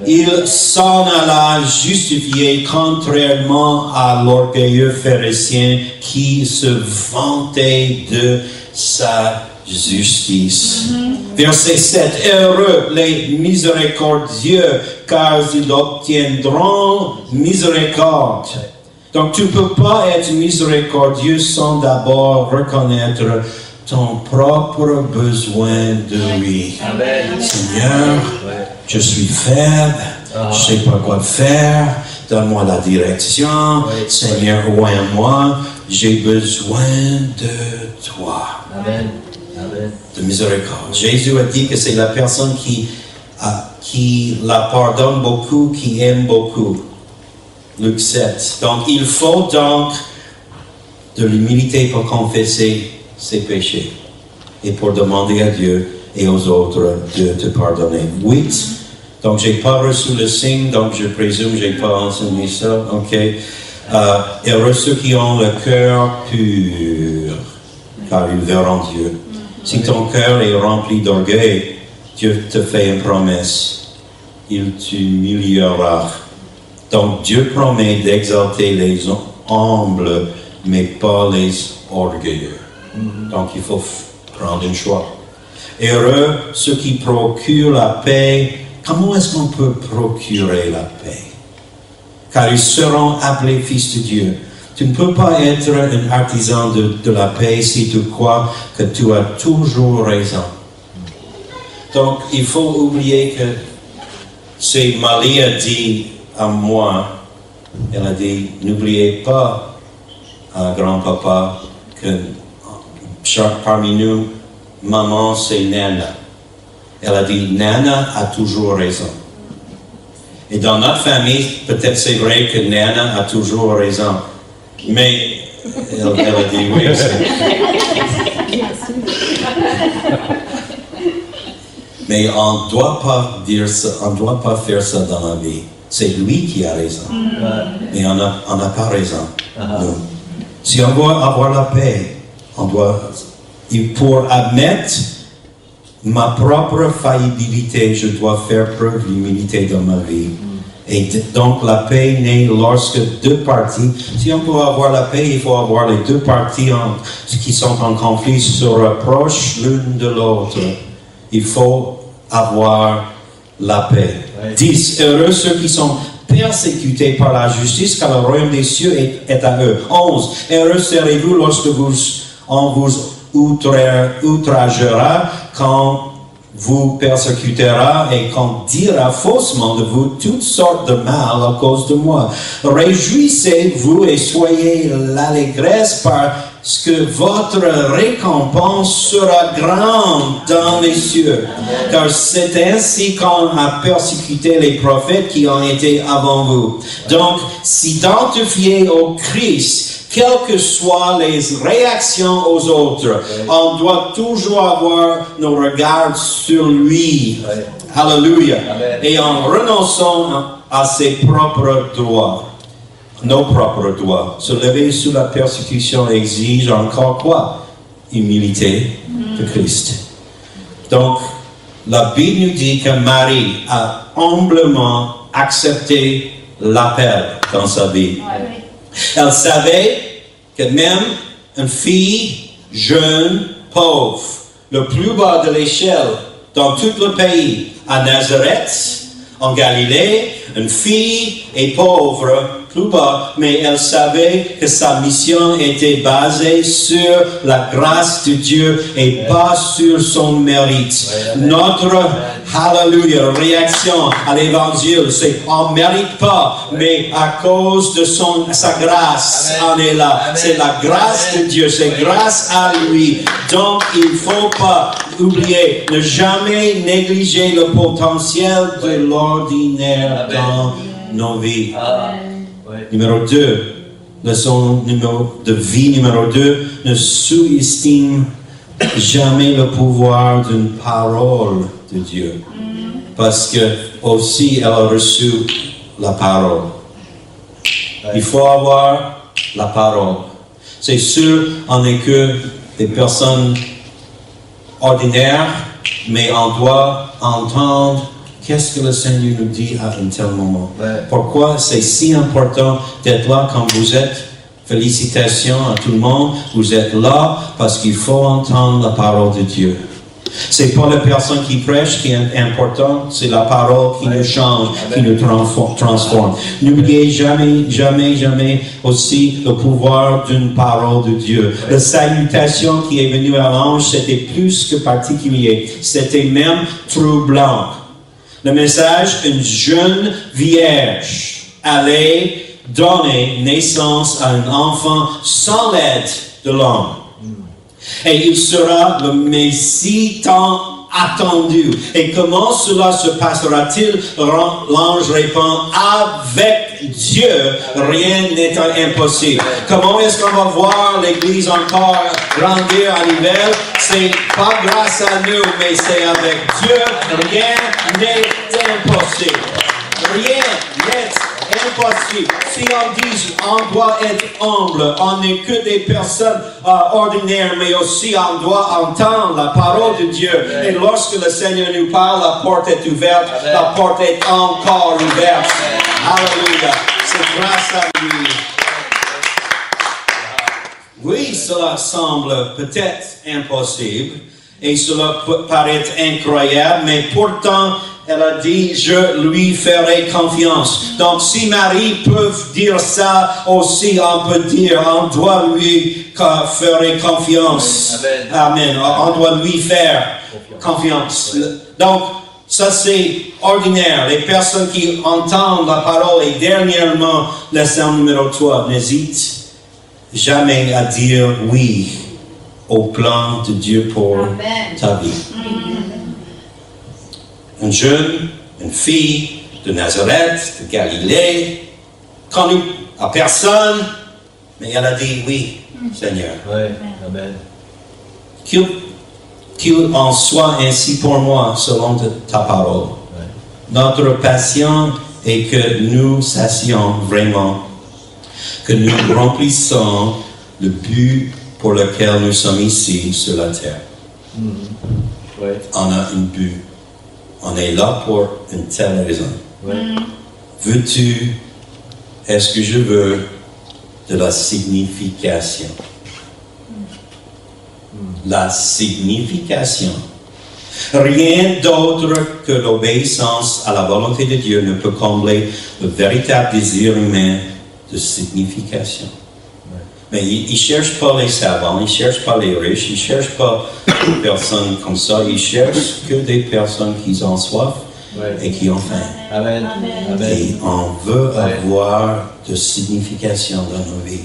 Il s'en alla justifié contrairement à l'orgueilleux pharisien qui se vantait de sa justice. Verset 7. Heureux les miséricordieux, car ils obtiendront miséricorde. Donc tu ne peux pas être miséricordieux sans d'abord reconnaître ton propre besoin de lui. Amen. Seigneur, je suis faible, je ne sais pas quoi faire, donne-moi la direction, Seigneur, oins-moi, j'ai besoin de toi. Amen. De miséricorde. Jésus a dit que c'est la personne qui la pardonne beaucoup, qui aime beaucoup. Luc 7. Donc il faut donc de l'humilité pour confesser ses péchés et pour demander à Dieu et aux autres de te pardonner. 8. Donc, j'ai pas reçu le signe, donc je présume j'ai pas enseigné ça. Ok. Heureux ceux qui ont le cœur pur, car ils verront Dieu. Si ton cœur est rempli d'orgueil, Dieu te fait une promesse. Il t'humiliera. Donc, Dieu promet d'exalter les humbles, mais pas les orgueilleux. Donc, il faut prendre un choix. Heureux ceux qui procurent la paix. Comment est-ce qu'on peut procurer la paix? Car ils seront appelés fils de Dieu. Tu ne peux pas être un artisan de la paix si tu crois que tu as toujours raison. Donc, il faut oublier que c'est Marie a dit à moi, elle a dit, n'oubliez pas, grand-papa, que parmi nous, maman, c'est Nana. Elle a dit, Nana a toujours raison. Et dans notre famille, peut-être c'est vrai que Nana a toujours raison. Mais elle a dit oui aussi. Mais on ne doit pas dire ça, on ne doit pas faire ça dans la vie. C'est lui qui a raison. Mais on n'a pas raison. Nous. Si on doit avoir la paix, pour admettre ma propre faillibilité, je dois faire preuve d'humilité dans ma vie. Et donc la paix naît lorsque deux parties, si on peut avoir la paix, il faut avoir les deux parties qui sont en conflit se rapprochent l'une de l'autre. Il faut avoir la paix. 10. Heureux ceux qui sont persécutés par la justice, car le royaume des cieux est à eux. 11. Heureux serez-vous lorsque on vous outragera, quand vous persécutera et qu'on dira faussement de vous toutes sortes de mal à cause de moi. Réjouissez-vous et soyez l'allégresse par que votre récompense sera grande dans les cieux. Car c'est ainsi qu'on a persécuté les prophètes qui ont été avant vous. Donc, s'identifier au Christ, quelles que soient les réactions aux autres, on doit toujours avoir nos regards sur lui. Alléluia. Et en renonçant à ses propres droits. Nos propres droits. Se lever sous la persécution exige encore quoi? Humilité de Christ. Donc, la Bible nous dit que Marie a humblement accepté l'appel dans sa vie. Elle savait que même une fille jeune, pauvre, le plus bas de l'échelle dans tout le pays, à Nazareth, en Galilée, une fille est pauvre, plus bas, mais elle savait que sa mission était basée sur la grâce de Dieu et pas sur son mérite. Notre, hallelujah, réaction à l'évangile, c'est qu'on ne mérite pas, mais à cause de sa grâce, on est là. C'est la grâce de Dieu, c'est grâce à lui. Donc, il ne faut pas oublier, ne jamais négliger le potentiel de l'ordinaire dans nos vies. Numéro 2, leçon de vie numéro 2, ne sous-estime jamais le pouvoir d'une parole de Dieu. Parce que aussi elle a reçu la parole. Il faut avoir la parole. C'est sûr, on n'est que des personnes ordinaires, mais on doit entendre qu'est-ce que le Seigneur nous dit à un tel moment. Pourquoi c'est si important d'être là quand vous êtes. Félicitations à tout le monde. Vous êtes là parce qu'il faut entendre la parole de Dieu. C'est pas la personne qui prêche qui est importante, c'est la parole qui nous change, qui nous transforme. N'oubliez jamais, jamais, jamais aussi le pouvoir d'une parole de Dieu. La salutation qui est venue à l'ange, c'était plus que particulier. C'était même troublant. Le message, une jeune vierge allait donner naissance à un enfant sans l'aide de l'homme. Et il sera le Messie tant attendu. Et comment cela se passera-t-il? L'ange répond, avec Dieu, rien n'est impossible. Comment est-ce qu'on va voir l'Église encore grandir à l'hiver? C'est pas grâce à nous, mais c'est avec Dieu, rien n'est impossible. Rien n'est impossible. Si on dit on doit être humble, on n'est que des personnes ordinaires, mais aussi on doit entendre la parole de Dieu. Et lorsque le Seigneur nous parle, la porte est ouverte, la porte est encore ouverte. Alléluia. C'est grâce à lui. Oui, cela semble peut-être impossible et cela peut paraître incroyable, mais pourtant, elle a dit, je lui ferai confiance. Donc, si Marie peut dire ça aussi, on peut dire, on doit lui faire confiance. Amen. On doit lui faire confiance. Donc, ça c'est ordinaire. Les personnes qui entendent la parole. Et dernièrement, leçon numéro 3, n'hésite jamais à dire oui au plan de Dieu pour ta vie. Une jeune, une fille de Nazareth, de Galilée, connue à personne, mais elle a dit oui, Seigneur. Amen. Qu'il en soit ainsi pour moi, selon ta parole. Notre passion est que nous sachions vraiment, que nous remplissons le but pour lequel nous sommes ici sur la terre. On a un but. On est là pour une telle raison. Veux-tu, est-ce que je veux de la signification? La signification. Rien d'autre que l'obéissance à la volonté de Dieu ne peut combler le véritable désir humain de signification. Mais il ne cherche pas les savants, il ne cherche pas les riches, il ne cherche pas des personnes comme ça, il cherche que des personnes qui ont soif et qui ont faim. Amen. Et on veut avoir de signification dans nos vies.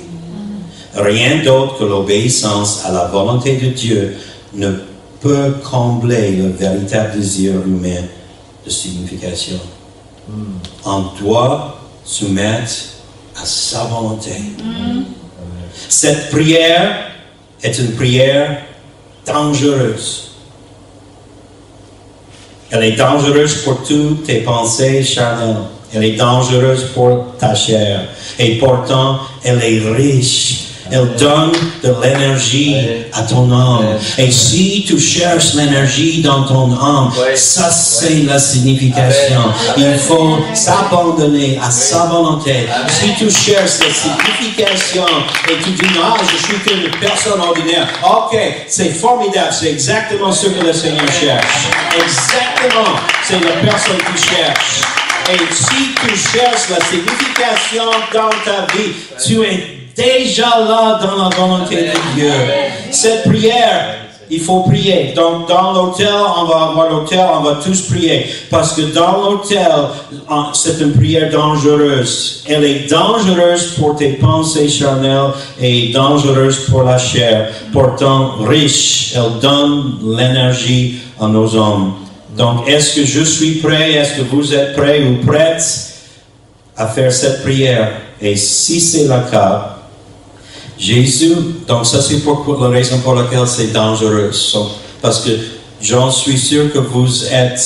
Rien d'autre que l'obéissance à la volonté de Dieu ne peut combler le véritable désir humain de signification. On doit soumettre à sa volonté. Cette prière est une prière dangereuse. Elle est dangereuse pour toutes tes pensées charnelles. Elle est dangereuse pour ta chair. Et pourtant, elle est riche. Elle donne de l'énergie à ton âme. Et si tu cherches l'énergie dans ton âme, ça c'est la signification. Il faut s'abandonner à sa volonté. Si tu cherches la signification et tu dis non, je suis qu'une personne ordinaire. Ok, c'est formidable. C'est exactement ce que le Seigneur cherche. Exactement, c'est la personne qui cherche. Et si tu cherches la signification dans ta vie, tu es déjà là dans la volonté de Dieu. Cette prière, il faut prier. Donc dans l'hôtel, on va avoir l'hôtel, on va tous prier. Parce que dans l'hôtel, c'est une prière dangereuse. Elle est dangereuse pour tes pensées charnelles et dangereuse pour la chair. Pourtant riche, elle donne l'énergie à nos hommes. Donc est-ce que je suis prêt? Est-ce que vous êtes prêts ou prêtes à faire cette prière? Et si c'est le cas, Jésus, donc ça c'est la raison pour laquelle c'est dangereux. Parce que j'en suis sûr que vous êtes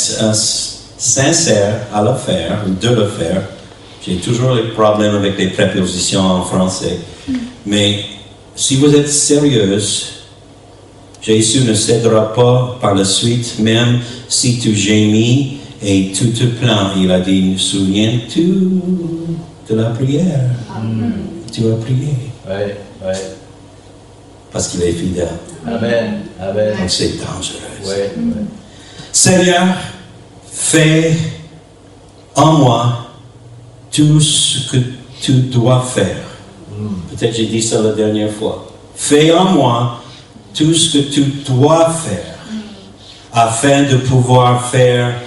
sincère à le faire, de le faire. J'ai toujours des problèmes avec les prépositions en français. Mais si vous êtes sérieuse, Jésus ne cédera pas par la suite, même si tu gémis et tu te plains. Il a dit, souviens-tu de la prière? Tu as prié. Ouais. Parce qu'il est fidèle. Amen. Amen. Donc c'est dangereux. Ouais. Seigneur, fais en moi tout ce que tu dois faire. Peut-être j'ai dit ça la dernière fois. Fais en moi tout ce que tu dois faire afin de pouvoir faire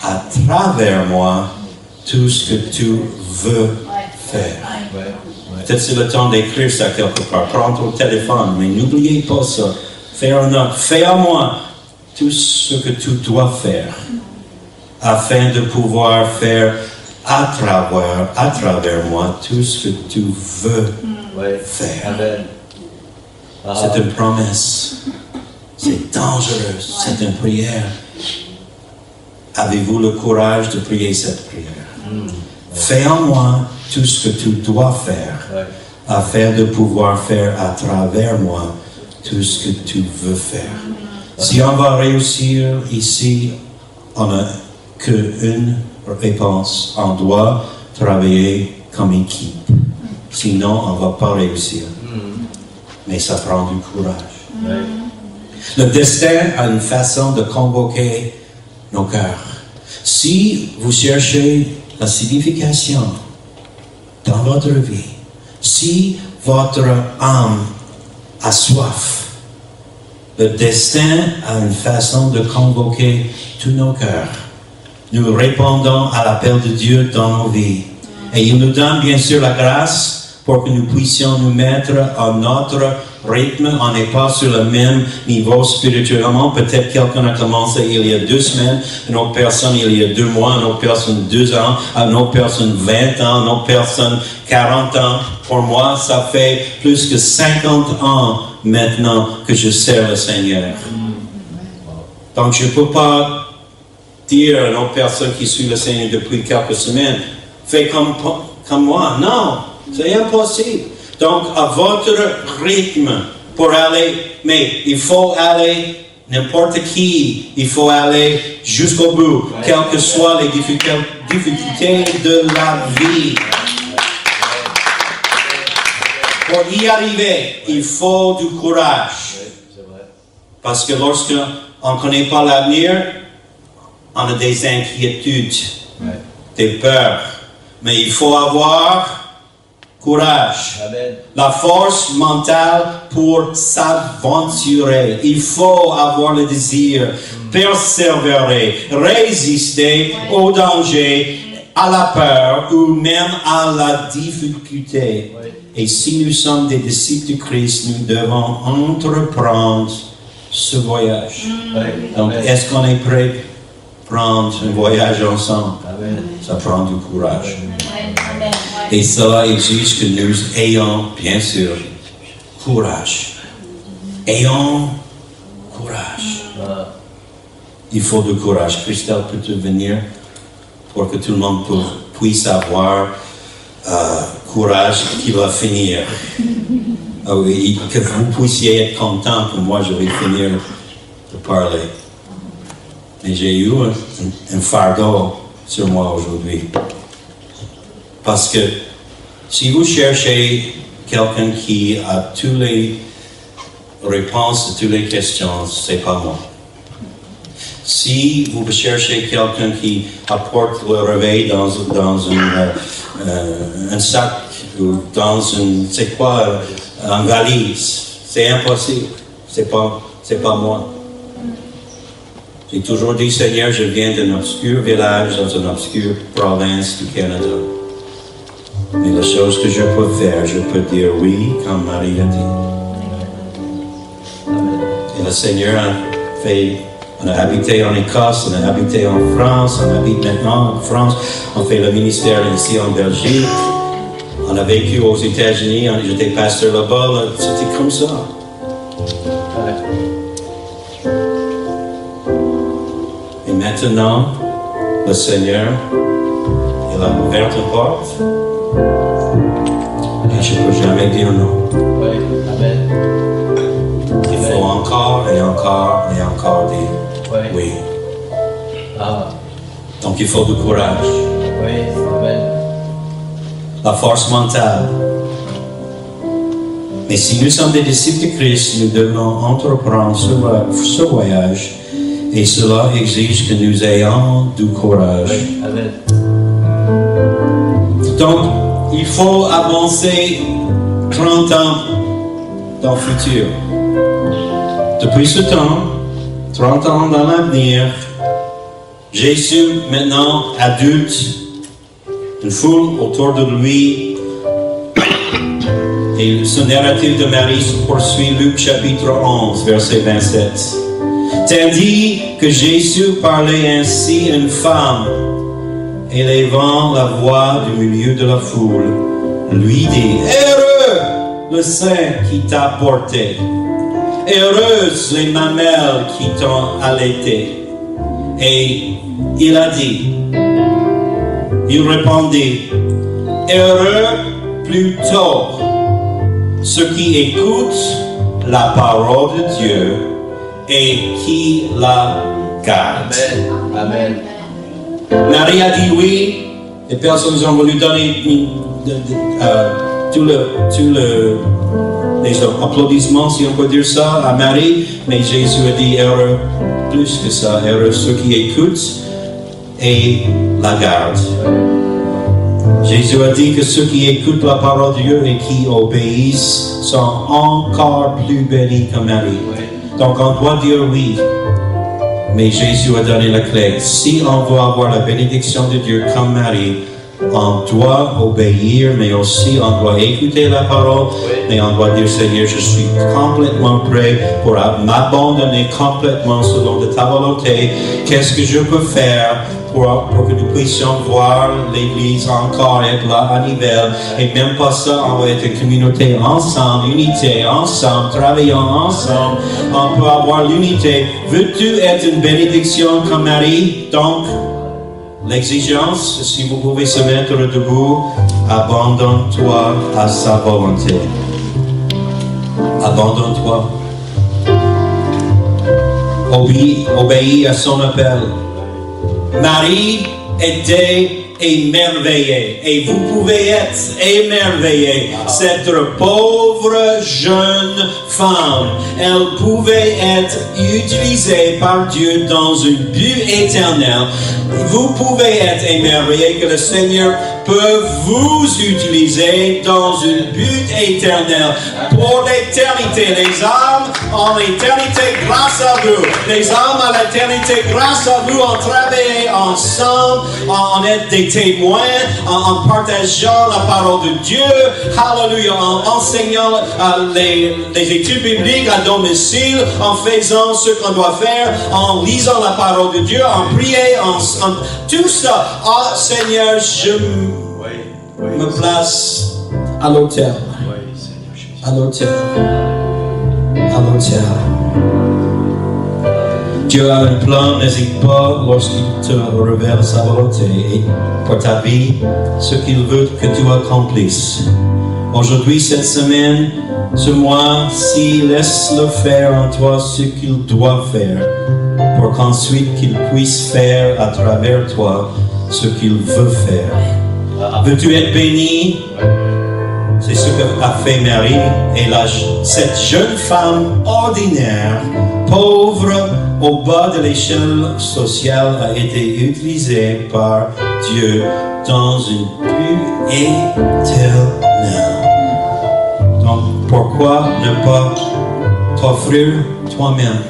à travers moi tout ce que tu veux faire. Peut-être c'est le temps d'écrire ça quelque part. Prends ton téléphone, mais n'oubliez pas ça. Fais en moi tout ce que tu dois faire afin de pouvoir faire à travers moi tout ce que tu veux faire. Amen. C'est une promesse. C'est dangereux. C'est une prière. Avez-vous le courage de prier cette prière? Fais en moi tout ce que tu dois faire afin de pouvoir faire à travers moi tout ce que tu veux faire. Si on va réussir ici, on n'a qu'une réponse. On doit travailler comme équipe. Sinon, on ne va pas réussir. Mais ça prend du courage. Le destin a une façon de convoquer nos cœurs. Si vous cherchez la signification dans votre vie, si votre âme a soif, le destin a une façon de convoquer tous nos cœurs. Nous répondons à l'appel de Dieu dans nos vies. Et il nous donne bien sûr la grâce pour que nous puissions nous mettre à notre rythme. On n'est pas sur le même niveau spirituellement. Peut-être quelqu'un a commencé il y a 2 semaines, une autre personne il y a 2 mois, une autre personne 2 ans, une autre personne 20 ans, une autre personne 40 ans. Pour moi, ça fait plus que 50 ans maintenant que je sers le Seigneur. Donc je ne peux pas dire à une autre personne qui suit le Seigneur depuis quelques semaines, fais comme moi. Non, c'est impossible. Donc, à votre rythme pour aller, mais il faut aller n'importe qui, il faut aller jusqu'au bout, quelles que soient les difficultés de la vie. Pour y arriver, il faut du courage. Parce que lorsqu'on ne connaît pas l'avenir, on a des inquiétudes, des peurs. Mais il faut avoir courage, la force mentale pour s'aventurer. Il faut avoir le désir, persévérer, résister au danger à la peur ou même à la difficulté. Et si nous sommes des disciples de Christ, nous devons entreprendre ce voyage. Donc, est-ce qu'on est prêt à prendre un voyage ensemble? Ça prend du courage. Et cela exige que nous ayons, bien sûr, courage. Ayons courage. Il faut du courage. Christelle, peux-tu venir pour que tout le monde puisse avoir courage qui va finir. Oui, que vous puissiez être content que moi je vais finir de parler. Mais j'ai eu un fardeau sur moi aujourd'hui. Parce que si vous cherchez quelqu'un qui a toutes les réponses à toutes les questions, c'est pas moi. Si vous cherchez quelqu'un qui apporte le réveil dans un sac ou dans c'est quoi, une valise, c'est impossible. C'est pas moi. J'ai toujours dit, Seigneur, je viens d'un obscur village dans une obscure province du Canada. Mais la chose que je peux faire, je peux dire oui, comme Marie a dit. Et le Seigneur a fait. On a habité en Écosse, on a habité en France, on habite maintenant en France, on fait le ministère ici en Belgique, on a vécu aux États-Unis, j'étais pasteur là-bas, c'était comme ça. Et maintenant, le Seigneur, il a ouvert une porte, et je ne peux jamais dire non. Il faut encore et encore et encore dire. Oui. Donc il faut du courage. La force mentale. Mais si nous sommes des disciples de Christ, nous devons entreprendre ce voyage et cela exige que nous ayons du courage. Donc il faut avancer 30 ans dans le futur. Depuis ce temps, 30 ans dans l'avenir, Jésus, maintenant adulte, une foule autour de lui, et ce narratif de Marie se poursuit, Luc chapitre 11, verset 27. Tandis que Jésus parlait ainsi, une femme, élevant la voix du milieu de la foule, lui dit, « Heureux le sein qui t'a porté! Heureuses les mamelles qui t'ont allaité. » Et il a dit, il répondit, heureux plutôt ceux qui écoutent la parole de Dieu et qui la gardent. Amen. Marie a dit oui, les personnes ont voulu donner les applaudissements, si on peut dire ça, à Marie, mais Jésus a dit heureux plus que ça, heureux ceux qui écoutent et la gardent. Jésus a dit que ceux qui écoutent la parole de Dieu et qui obéissent sont encore plus bénis que Marie. Donc on doit dire oui. Mais Jésus a donné la clé. Si on veut avoir la bénédiction de Dieu comme Marie, on doit obéir, mais aussi on doit écouter la parole, mais on doit dire, Seigneur, je suis complètement prêt pour m'abandonner complètement selon de ta volonté. Qu'est-ce que je peux faire pour que nous puissions voir l'Église encore être là à Nivelles? Et même pas ça, on va être une communauté ensemble, unité, ensemble, travaillant ensemble. On peut avoir l'unité. Veux-tu être une bénédiction comme Marie? Donc, l'exigence, si vous pouvez se mettre debout, abandonne-toi à sa volonté. Abandonne-toi. Obéis à son appel. Marie était émerveillée. Et vous pouvez être émerveillé. Cette pauvre jeune femme, elle pouvait être utilisée par Dieu dans un but éternel. Vous pouvez être émerveillé que le Seigneur peut vous utiliser dans un but éternel pour l'éternité. Les âmes en l'éternité grâce à vous. Les âmes à l'éternité grâce à vous ont travaillé ensemble. On est des témoins, en partageant la parole de Dieu, hallelujah, en enseignant les études bibliques à domicile, en faisant ce qu'on doit faire, en lisant la parole de Dieu, en prier, en tout ça. Ah, Seigneur, je me place à l'autel. À l'autel. À l'autel. Dieu a un plan, n'hésite pas lorsqu'il te révèle sa volonté et pour ta vie, ce qu'il veut que tu accomplisses. Aujourd'hui, cette semaine, ce mois-ci, laisse-le faire en toi ce qu'il doit faire pour qu'ensuite qu'il puisse faire à travers toi ce qu'il veut faire. Veux-tu être béni? C'est ce qu'a fait Marie et cette jeune femme ordinaire, pauvre, au bas de l'échelle sociale, a été utilisée par Dieu dans une but éternelle. Donc, pourquoi ne pas t'offrir toi-même?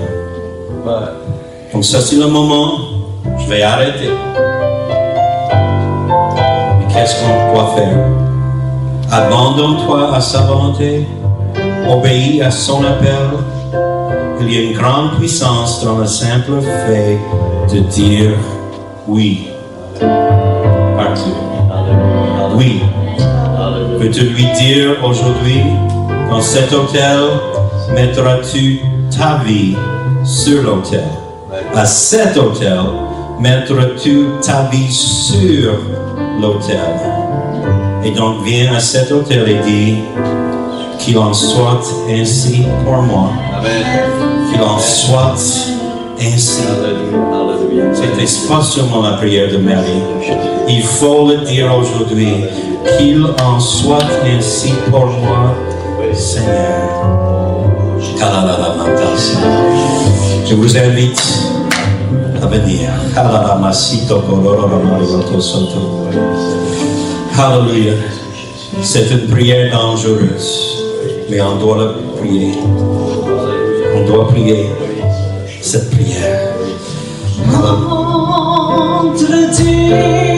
Donc, ça, c'est le moment. Je vais arrêter. Mais qu'est-ce qu'on doit faire? Abandonne-toi à sa volonté. Obéis à son appel. Il y a une grande puissance dans le simple fait de dire oui. Partout. Oui. Peux-tu lui dire aujourd'hui, dans cet autel, mettras-tu ta vie sur l'autel? À cet autel, mettras-tu ta vie sur l'autel? Et donc viens à cet autel et dis qu'il en soit ainsi pour moi. Qu'il en soit ainsi. C'était pas seulement la prière de Marie. Il faut le dire aujourd'hui. Qu'il en soit ainsi pour moi, Seigneur. Je vous invite à venir. Hallelujah. C'est une prière dangereuse, mais on doit la prier. On doit prier cette prière. Entre Dieu